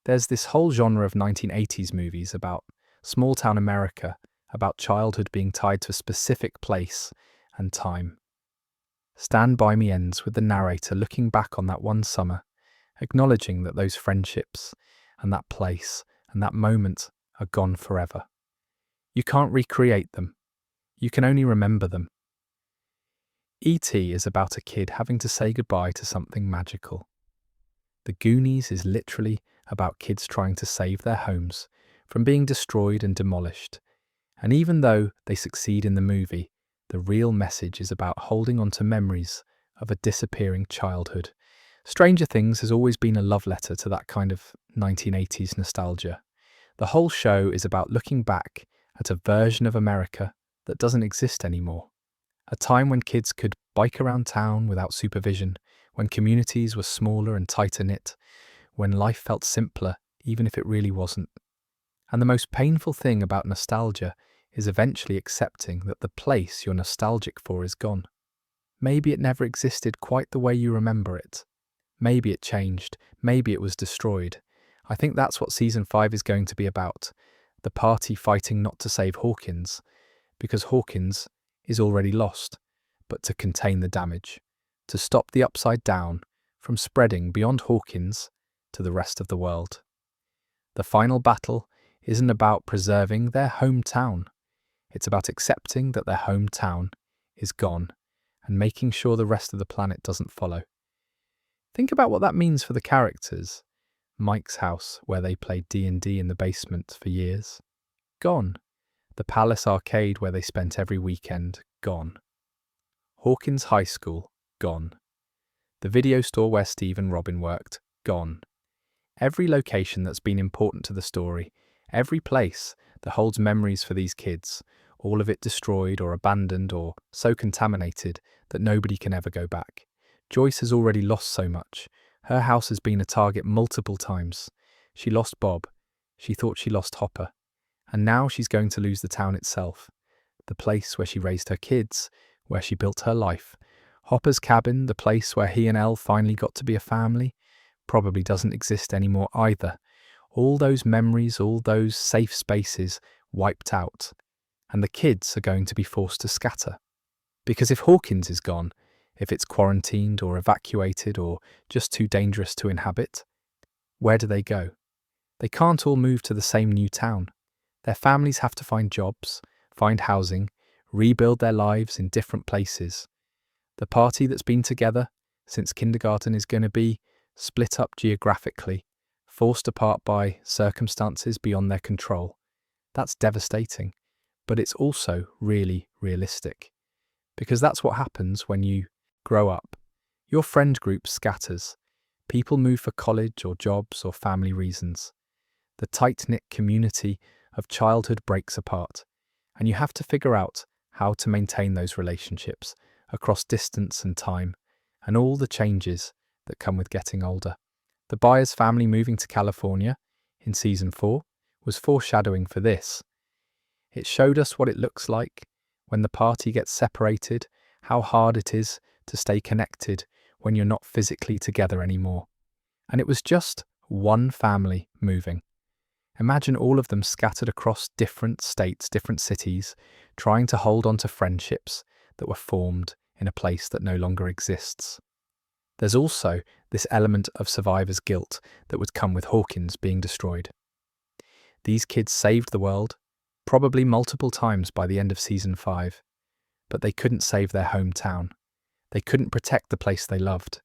There's this whole genre of 1980s movies about small-town America, about childhood being tied to a specific place and time. Stand By Me ends with the narrator looking back on that one summer, acknowledging that those friendships and that place and that moment are gone forever. You can't recreate them. You can only remember them. E.T. is about a kid having to say goodbye to something magical. The Goonies is literally about kids trying to save their homes from being destroyed and demolished. And even though they succeed in the movie, the real message is about holding on to memories of a disappearing childhood. Stranger Things has always been a love letter to that kind of 1980s nostalgia. The whole show is about looking back at a version of America that doesn't exist anymore. A time when kids could bike around town without supervision, when communities were smaller and tighter knit, when life felt simpler even if it really wasn't. And the most painful thing about nostalgia is eventually accepting that the place you're nostalgic for is gone. Maybe it never existed quite the way you remember it. Maybe it changed. Maybe it was destroyed. I think that's what Season 5 is going to be about. The party fighting not to save Hawkins, because Hawkins is already lost, but to contain the damage, to stop the upside down from spreading beyond Hawkins to the rest of the world. The final battle isn't about preserving their hometown. It's about accepting that their hometown is gone and making sure the rest of the planet doesn't follow. Think about what that means for the characters. Mike's house, where they played D&D in the basement for years, gone. The Palace Arcade, where they spent every weekend, gone. Hawkins High School, gone. The video store where Steve and Robin worked, gone. Every location that's been important to the story, every place that holds memories for these kids, all of it destroyed or abandoned or so contaminated that nobody can ever go back. Joyce has already lost so much. Her house has been a target multiple times. She lost Bob. She thought she lost Hopper. And now she's going to lose the town itself. The place where she raised her kids, where she built her life. Hopper's cabin, the place where he and Elle finally got to be a family, probably doesn't exist anymore either. All those memories, all those safe spaces wiped out. And the kids are going to be forced to scatter. Because if Hawkins is gone, if it's quarantined or evacuated or just too dangerous to inhabit, where do they go? They can't all move to the same new town. Their families have to find jobs, find housing, rebuild their lives in different places. The party that's been together since kindergarten is going to be split up geographically, forced apart by circumstances beyond their control. That's devastating, but it's also really realistic. Because that's what happens when you grow up. Your friend group scatters. People move for college or jobs or family reasons. The tight-knit community of childhood breaks apart, and you have to figure out how to maintain those relationships across distance and time, and all the changes that come with getting older. The Byers family moving to California in Season 4 was foreshadowing for this. It showed us what it looks like when the party gets separated, how hard it is to stay connected when you're not physically together anymore. And it was just one family moving. Imagine all of them scattered across different states, different cities, trying to hold on to friendships that were formed in a place that no longer exists. There's also this element of survivor's guilt that would come with Hawkins being destroyed. These kids saved the world, probably multiple times by the end of Season 5, but they couldn't save their hometown. They couldn't protect the place they loved.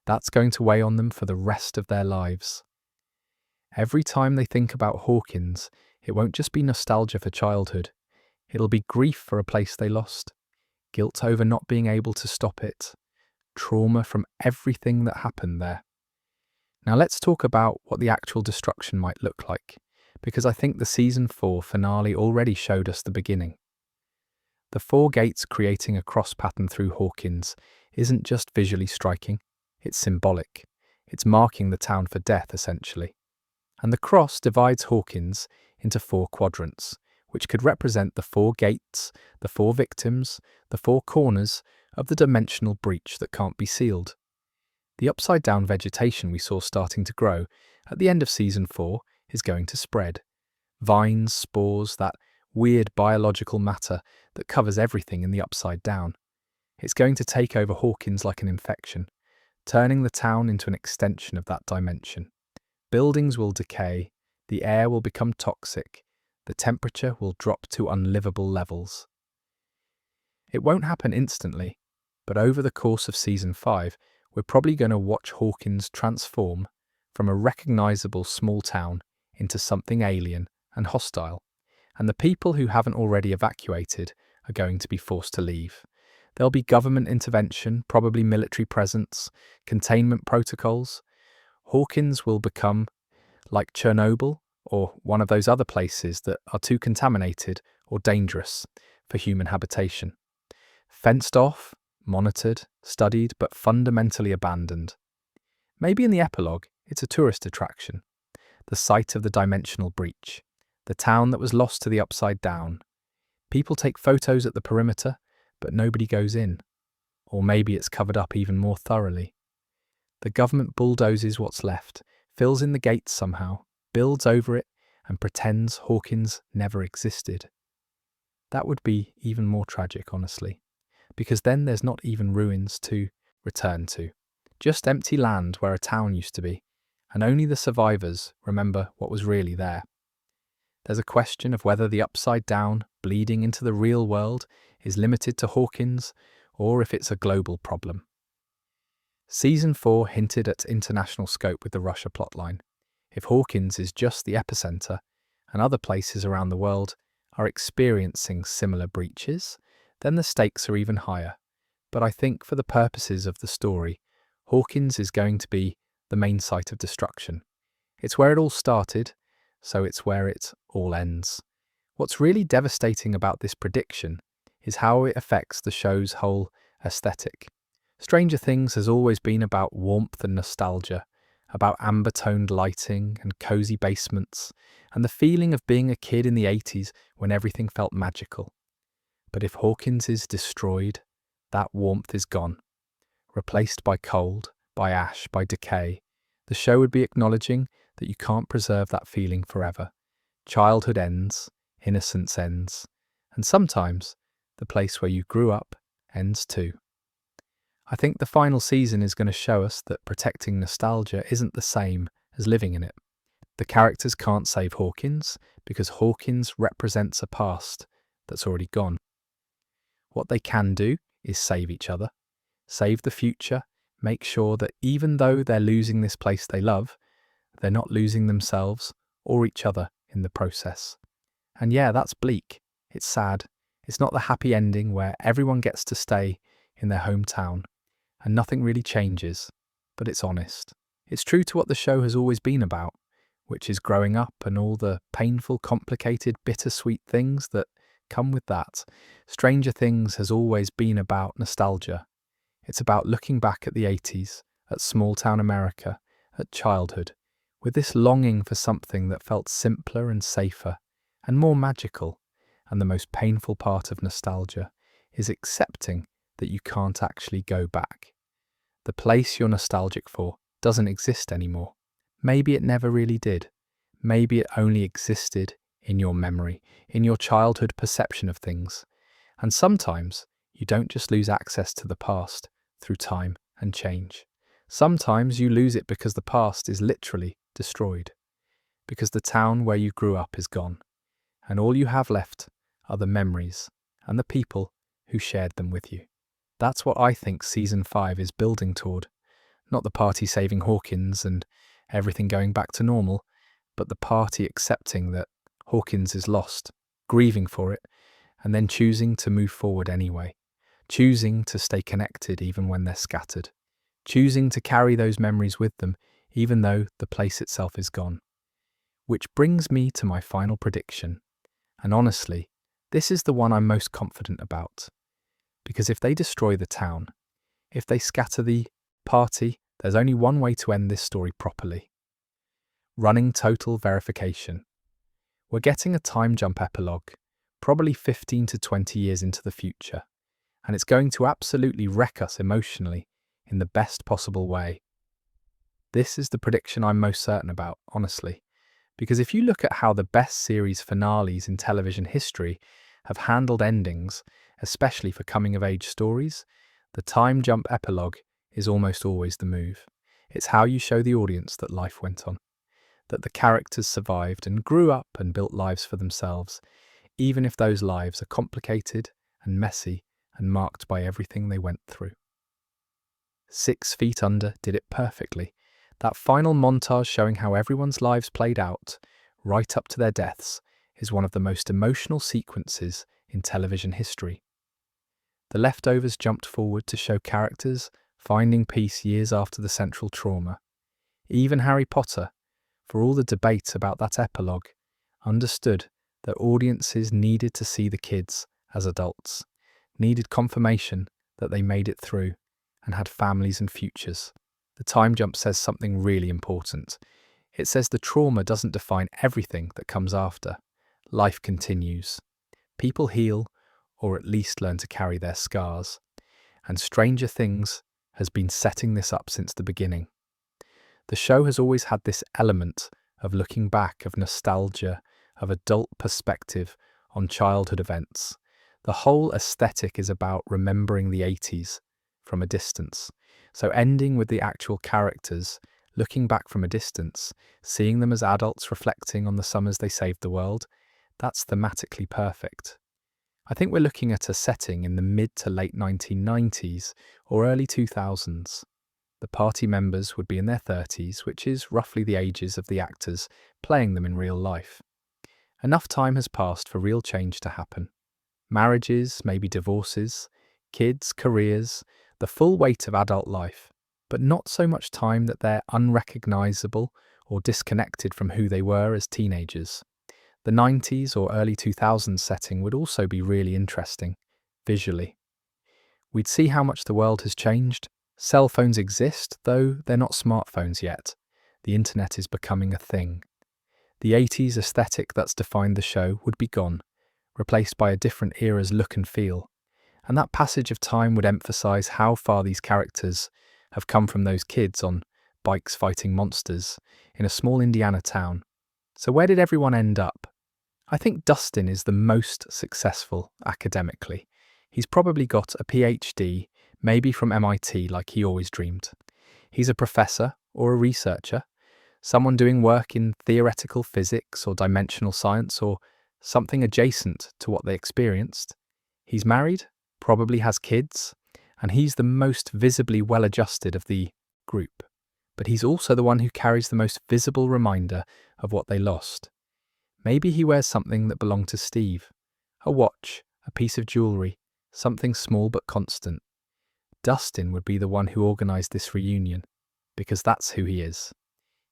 That's going to weigh on them for the rest of their lives. Every time they think about Hawkins, it won't just be nostalgia for childhood. It'll be grief for a place they lost, guilt over not being able to stop it, trauma from everything that happened there. Now let's talk about what the actual destruction might look like, because I think the Season 4 finale already showed us the beginning. The four gates creating a cross pattern through Hawkins isn't just visually striking, it's symbolic. It's marking the town for death, essentially. And the cross divides Hawkins into four quadrants, which could represent the four gates, the four victims, the four corners of the dimensional breach that can't be sealed. The upside-down vegetation we saw starting to grow at the end of Season 4 is going to spread. Vines, spores, that weird biological matter that covers everything in the upside down. It's going to take over Hawkins like an infection, turning the town into an extension of that dimension. Buildings will decay, the air will become toxic, the temperature will drop to unlivable levels. It won't happen instantly, but over the course of Season 5, we're probably going to watch Hawkins transform from a recognisable small town into something alien and hostile, and the people who haven't already evacuated are going to be forced to leave. There'll be government intervention, probably military presence, containment protocols. Hawkins will become like Chernobyl or one of those other places that are too contaminated or dangerous for human habitation. Fenced off, monitored, studied, but fundamentally abandoned. Maybe in the epilogue, it's a tourist attraction. The site of the dimensional breach. The town that was lost to the upside down. People take photos at the perimeter, but nobody goes in. Or maybe it's covered up even more thoroughly. The government bulldozes what's left, fills in the gates somehow, builds over it, and pretends Hawkins never existed. That would be even more tragic, honestly, because then there's not even ruins to return to. Just empty land where a town used to be, and only the survivors remember what was really there. There's a question of whether the upside down, bleeding into the real world, is limited to Hawkins, or if it's a global problem. Season 4 hinted at international scope with the Russia plotline. If Hawkins is just the epicenter, and other places around the world are experiencing similar breaches, then the stakes are even higher. But I think for the purposes of the story, Hawkins is going to be the main site of destruction. It's where it all started, so it's where it all ends. What's really devastating about this prediction is how it affects the show's whole aesthetic. Stranger Things has always been about warmth and nostalgia, about amber-toned lighting and cozy basements, and the feeling of being a kid in the 80s when everything felt magical. But if Hawkins is destroyed, that warmth is gone. Replaced by cold, by ash, by decay, the show would be acknowledging that you can't preserve that feeling forever. Childhood ends, innocence ends, and sometimes the place where you grew up ends too. I think the final season is going to show us that protecting nostalgia isn't the same as living in it. The characters can't save Hawkins because Hawkins represents a past that's already gone. What they can do is save each other, save the future, make sure that even though they're losing this place they love, they're not losing themselves or each other in the process. And yeah, that's bleak. It's sad. It's not the happy ending where everyone gets to stay in their hometown and nothing really changes, but it's honest. It's true to what the show has always been about, which is growing up and all the painful, complicated, bittersweet things that come with that. Stranger Things has always been about nostalgia. It's about looking back at the 80s, at small-town America, at childhood, with this longing for something that felt simpler and safer and more magical. And the most painful part of nostalgia is accepting that you can't actually go back. The place you're nostalgic for doesn't exist anymore. Maybe it never really did. Maybe it only existed in your memory, in your childhood perception of things. And sometimes you don't just lose access to the past through time and change. Sometimes you lose it because the past is literally destroyed, because the town where you grew up is gone, and all you have left are the memories and the people who shared them with you. That's what I think Season 5 is building toward. Not the party saving Hawkins and everything going back to normal, but the party accepting that Hawkins is lost, grieving for it, and then choosing to move forward anyway. choosing to stay connected even when they're scattered, choosing to carry those memories with them even though the place itself is gone. Which brings me to my final prediction, and honestly, this is the one I'm most confident about, because if they destroy the town, if they scatter the party, there's only one way to end this story properly. Running total verification. We're getting a time jump epilogue, probably 15 to 20 years into the future, and it's going to absolutely wreck us emotionally in the best possible way. This is the prediction I'm most certain about, honestly, because if you look at how the best series finales in television history have handled endings, especially for coming-of-age stories, the time jump epilogue is almost always the move. It's how you show the audience that life went on, that the characters survived and grew up and built lives for themselves, even if those lives are complicated and messy and marked by everything they went through. 6 Feet Under did it perfectly. That final montage showing how everyone's lives played out, right up to their deaths, is one of the most emotional sequences in television history. The leftovers jumped forward to show characters finding peace years after the central trauma. Even Harry Potter, for all the debate about that epilogue, understood that audiences needed to see the kids as adults, needed confirmation that they made it through and had families and futures. The time jump says something really important. It says the trauma doesn't define everything that comes after. Life continues. People heal, or at least learn to carry their scars. And Stranger Things has been setting this up since the beginning. The show has always had this element of looking back, of nostalgia, of adult perspective on childhood events. The whole aesthetic is about remembering the 80s from a distance. So ending with the actual characters, looking back from a distance, seeing them as adults reflecting on the summers they saved the world, that's thematically perfect. I think we're looking at a setting in the mid to late 1990s or early 2000s. The party members would be in their 30s, which is roughly the ages of the actors playing them in real life. Enough time has passed for real change to happen. Marriages, maybe divorces, kids, careers, the full weight of adult life, but not so much time that they're unrecognizable or disconnected from who they were as teenagers. The 90s or early 2000s setting would also be really interesting, visually. We'd see how much the world has changed. Cell phones exist, though they're not smartphones yet. The internet is becoming a thing. The 80s aesthetic that's defined the show would be gone, replaced by a different era's look and feel. And that passage of time would emphasize how far these characters have come from those kids on bikes fighting monsters in a small Indiana town. So where did everyone end up? I think Dustin is the most successful academically. He's probably got a PhD, maybe from MIT like he always dreamed. He's a professor or a researcher, someone doing work in theoretical physics or dimensional science or something adjacent to what they experienced. He's married, probably has kids, and he's the most visibly well-adjusted of the group. But he's also the one who carries the most visible reminder of what they lost. Maybe he wears something that belonged to Steve. A watch, a piece of jewellery, something small but constant. Dustin would be the one who organised this reunion, because that's who he is.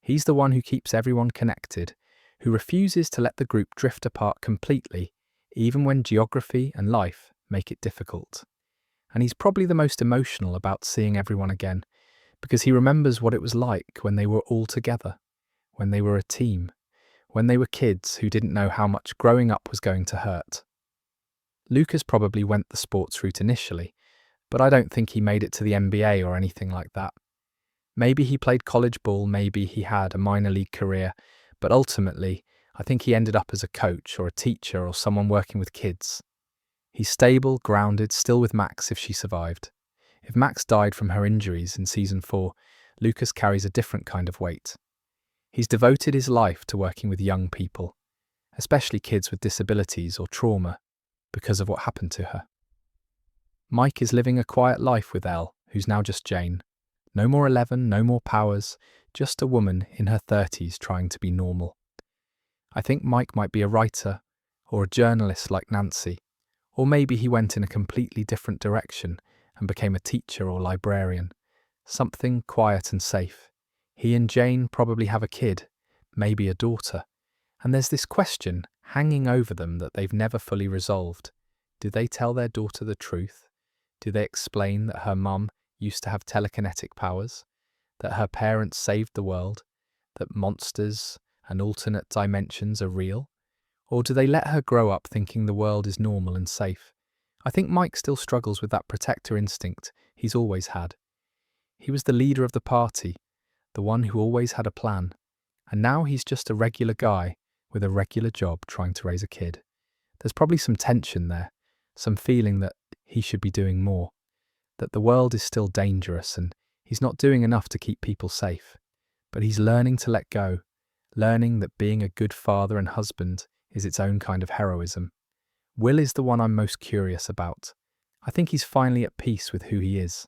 He's the one who keeps everyone connected, who refuses to let the group drift apart completely, even when geography and life make it difficult. And he's probably the most emotional about seeing everyone again, because he remembers what it was like when they were all together, when they were a team, when they were kids who didn't know how much growing up was going to hurt. Lucas probably went the sports route initially, but I don't think he made it to the NBA or anything like that. Maybe he played college ball, maybe he had a minor league career, but ultimately, I think he ended up as a coach or a teacher or someone working with kids. He's stable, grounded, still with Max if she survived. If Max died from her injuries in season 4, Lucas carries a different kind of weight. He's devoted his life to working with young people, especially kids with disabilities or trauma, because of what happened to her. Mike is living a quiet life with Elle, who's now just Jane. No more 11, no more powers, just a woman in her 30s trying to be normal. I think Mike might be a writer or a journalist like Nancy, Or maybe he went in a completely different direction and became a teacher or librarian. Something quiet and safe. He and Jane probably have a kid, maybe a daughter. And there's this question hanging over them that they've never fully resolved. Do they tell their daughter the truth? Do they explain that her mum used to have telekinetic powers? That her parents saved the world? That monsters and alternate dimensions are real? Or do they let her grow up thinking the world is normal and safe? I think Mike still struggles with that protector instinct he's always had. He was the leader of the party, the one who always had a plan. And now he's just a regular guy with a regular job trying to raise a kid. There's probably some tension there, some feeling that he should be doing more, that the world is still dangerous and he's not doing enough to keep people safe. But he's learning to let go, learning that being a good father and husband is its own kind of heroism. Will is the one I'm most curious about. I think he's finally at peace with who he is.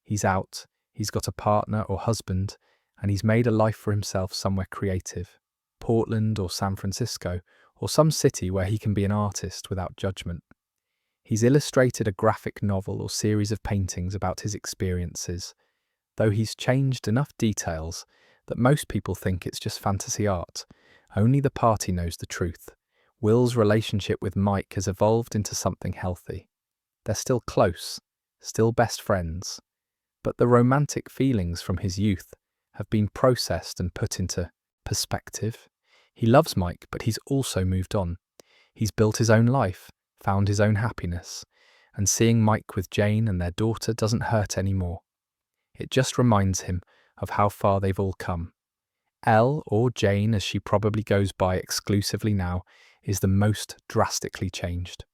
He's out, he's got a partner or husband, and he's made a life for himself somewhere creative. Portland or San Francisco, or some city where he can be an artist without judgment. He's illustrated a graphic novel or series of paintings about his experiences, though he's changed enough details that most people think it's just fantasy art. Only the party knows the truth. Will's relationship with Mike has evolved into something healthy. They're still close, still best friends, but the romantic feelings from his youth have been processed and put into perspective. He loves Mike, but he's also moved on. He's built his own life, found his own happiness, and seeing Mike with Jane and their daughter doesn't hurt anymore. It just reminds him of how far they've all come. Elle, or Jane as she probably goes by exclusively now, is the most drastically changed.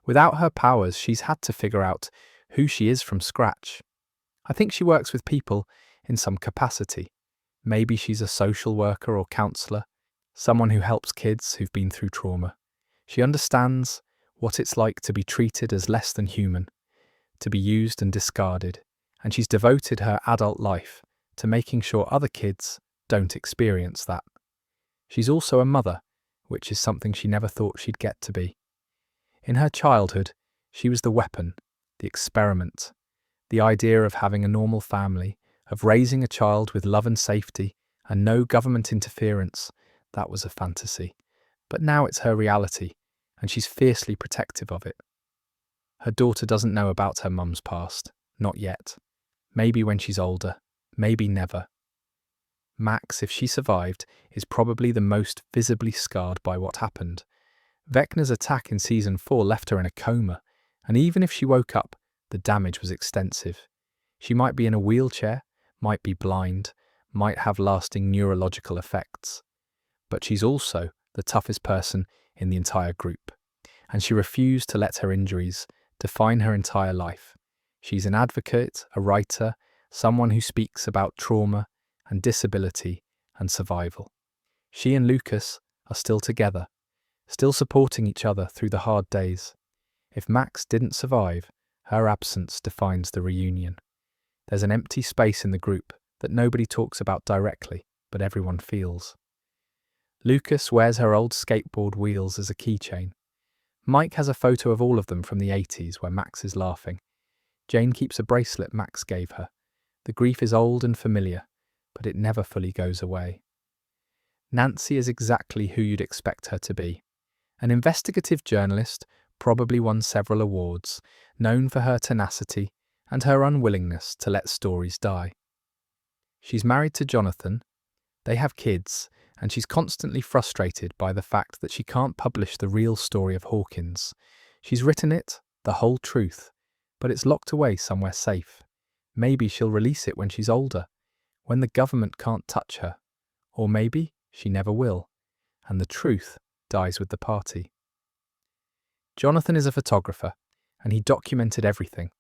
Without her powers, she's had to figure out who she is from scratch. I think she works with people in some capacity. Maybe she's a social worker or counsellor, someone who helps kids who've been through trauma. She understands what it's like to be treated as less than human, to be used and discarded, and she's devoted her adult life to making sure other kids don't experience that. She's also a mother, which is something she never thought she'd get to be. In her childhood, she was the weapon, the experiment, the idea of having a normal family, of raising a child with love and safety and no government interference. That was a fantasy. But now it's her reality, and she's fiercely protective of it. Her daughter doesn't know about her mum's past, not yet. Maybe when she's older, maybe never. Max, if she survived, is probably the most visibly scarred by what happened. Vecna's attack in Season 4 left her in a coma, and even if she woke up, the damage was extensive. She might be in a wheelchair, might be blind, might have lasting neurological effects. But she's also the toughest person in the entire group, and she refused to let her injuries define her entire life. She's an advocate, a writer, someone who speaks about trauma and disability and survival. She and Lucas are still together, still supporting each other through the hard days. If Max didn't survive, her absence defines the reunion. There's an empty space in the group that nobody talks about directly, but everyone feels. Lucas wears her old skateboard wheels as a keychain. Mike has a photo of all of them from the 80s where Max is laughing. Jane keeps a bracelet Max gave her. The grief is old and familiar, but it never fully goes away. Nancy is exactly who you'd expect her to be. An investigative journalist, probably won several awards, known for her tenacity and her unwillingness to let stories die. She's married to Jonathan, they have kids, and she's constantly frustrated by the fact that she can't publish the real story of Hawkins. She's written it, the whole truth, but it's locked away somewhere safe. Maybe she'll release it when she's older, when the government can't touch her. Or maybe she never will, and the truth dies with the party. Jonathan is a photographer, and he documented everything.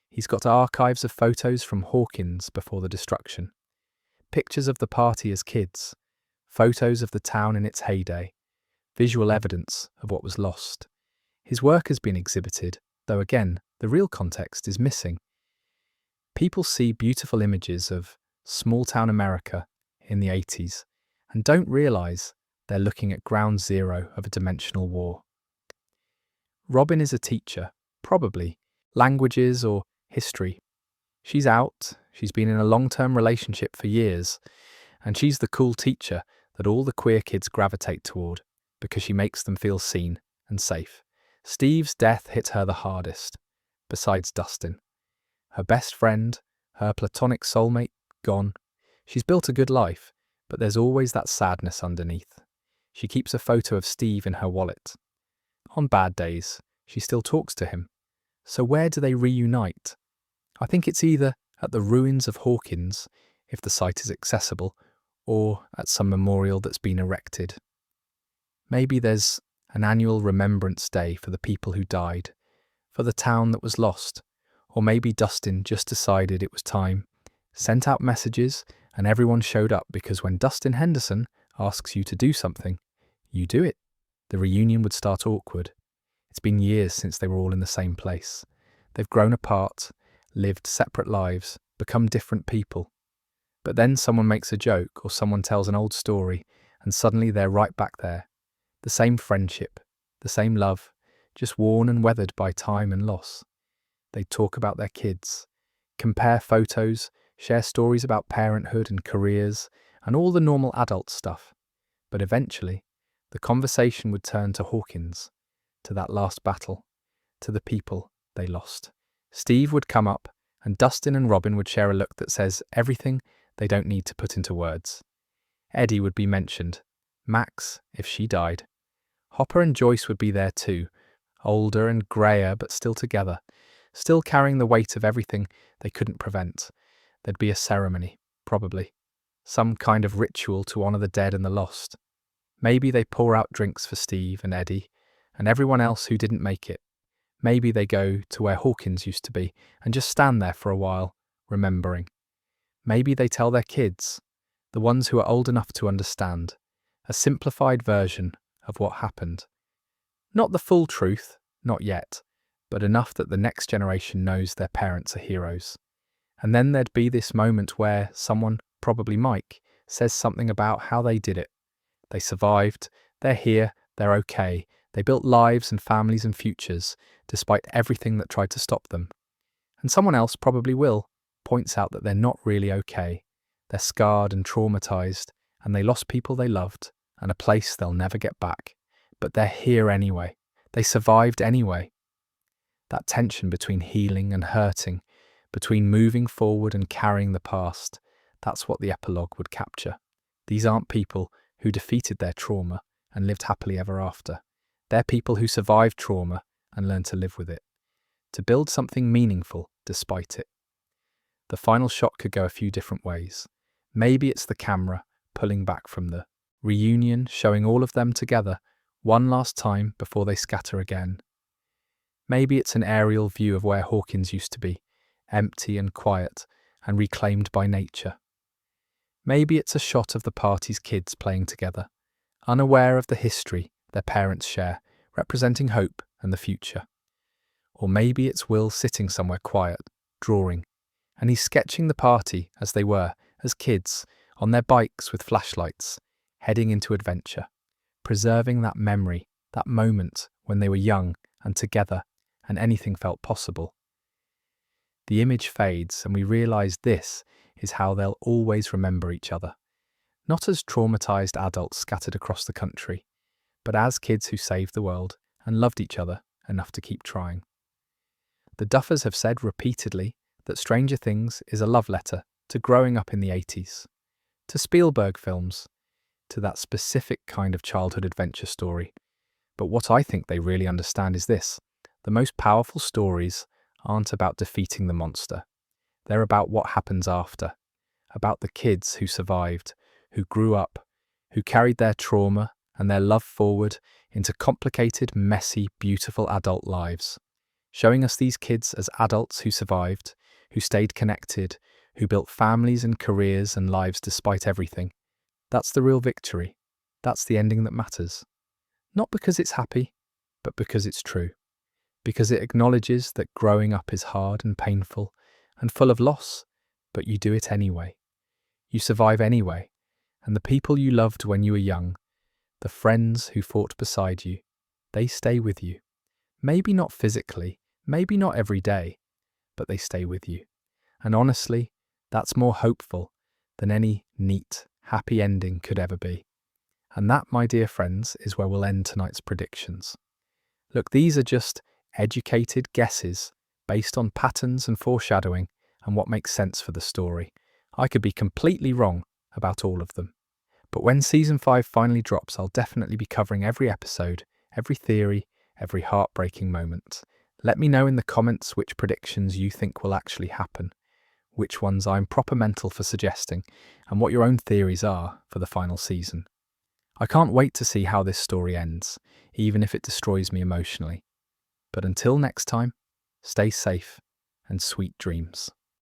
He's got archives of photos from Hawkins before the destruction, pictures of the party as kids, photos of the town in its heyday, visual evidence of what was lost. His work has been exhibited, though again, the real context is missing. People see beautiful images of small-town America in the 80s and don't realise they're looking at ground zero of a dimensional war. Robin is a teacher, Probably. Languages or history. She's out, she's been in a long-term relationship for years, and she's the cool teacher that all the queer kids gravitate toward because she makes them feel seen and safe. Steve's death hit her the hardest, besides Dustin. Her best friend, her platonic soulmate, gone. She's built a good life, but there's always that sadness underneath. She keeps a photo of Steve in her wallet. On bad days, she still talks to him. So where do they reunite? I think it's either at the ruins of Hawkins, if the site is accessible, or at some memorial that's been erected. Maybe there's an annual remembrance day for the people who died, for the town that was lost, or maybe Dustin just decided it was time, sent out messages, and everyone showed up because when Dustin Henderson asks you to do something, you do it. The reunion would start awkward. It's been years since they were all in the same place. They've grown apart, lived separate lives, become different people. But then someone makes a joke or someone tells an old story and suddenly they're right back there. The same friendship, the same love, just worn and weathered by time and loss. They talk about their kids, compare photos, share stories about parenthood and careers and all the normal adult stuff. But eventually, the conversation would turn to Hawkins, to that last battle, to the people they lost. Steve would come up, and Dustin and Robin would share a look that says everything they don't need to put into words. Eddie would be mentioned, Max, if she died. Hopper and Joyce would be there too, older and greyer but still together, still carrying the weight of everything they couldn't prevent. There'd be a ceremony, probably. Some kind of ritual to honour the dead and the lost. Maybe they pour out drinks for Steve and Eddie and everyone else who didn't make it. Maybe they go to where Hawkins used to be and just stand there for a while, remembering. Maybe they tell their kids, the ones who are old enough to understand, a simplified version of what happened. Not the full truth, not yet, but enough that the next generation knows their parents are heroes. And then there'd be this moment where someone, probably Mike, says something about how they did it. They survived, they're here, they're okay, they built lives and families and futures, despite everything that tried to stop them. And someone else probably will, points out that they're not really okay. They're scarred and traumatized, and they lost people they loved, and a place they'll never get back. But they're here anyway. They survived anyway. That tension between healing and hurting, between moving forward and carrying the past, that's what the epilogue would capture. These aren't people who defeated their trauma and lived happily ever after. They're people who survived trauma and learned to live with it, to build something meaningful despite it. The final shot could go a few different ways. Maybe it's the camera pulling back from the reunion, showing all of them together one last time before they scatter again. Maybe it's an aerial view of where Hawkins used to be, empty and quiet and reclaimed by nature. Maybe it's a shot of the party's kids playing together, unaware of the history their parents share, representing hope and the future. Or maybe it's Will sitting somewhere quiet, drawing, and he's sketching the party as they were, as kids, on their bikes with flashlights, heading into adventure, preserving that memory, that moment when they were young and together and anything felt possible. The image fades and we realise this is how they'll always remember each other, not as traumatised adults scattered across the country, but as kids who saved the world and loved each other enough to keep trying. The Duffers have said repeatedly that Stranger Things is a love letter to growing up in the 80s, to Spielberg films, to that specific kind of childhood adventure story. But what I think they really understand is this: the most powerful stories aren't about defeating the monster. They're about what happens after, about the kids who survived, who grew up, who carried their trauma and their love forward into complicated, messy, beautiful adult lives, showing us these kids as adults who survived, who stayed connected, who built families and careers and lives despite everything. That's the real victory. That's the ending that matters. Not because it's happy, but because it's true. Because it acknowledges that growing up is hard and painful and full of loss, but you do it anyway. You survive anyway, and the people you loved when you were young, the friends who fought beside you, they stay with you. Maybe not physically, Maybe not every day, but they stay with you. And honestly, that's more hopeful than any neat, happy ending could ever be. And that, my dear friends, is where we'll end tonight's predictions. Look, these are just educated guesses based on patterns and foreshadowing and what makes sense for the story. I could be completely wrong about all of them. But when season 5 finally drops, I'll definitely be covering every episode, every theory, every heartbreaking moment. Let me know in the comments which predictions you think will actually happen, which ones I'm proper mental for suggesting, and what your own theories are for the final season. I can't wait to see how this story ends, even if it destroys me emotionally. But until next time, stay safe and sweet dreams.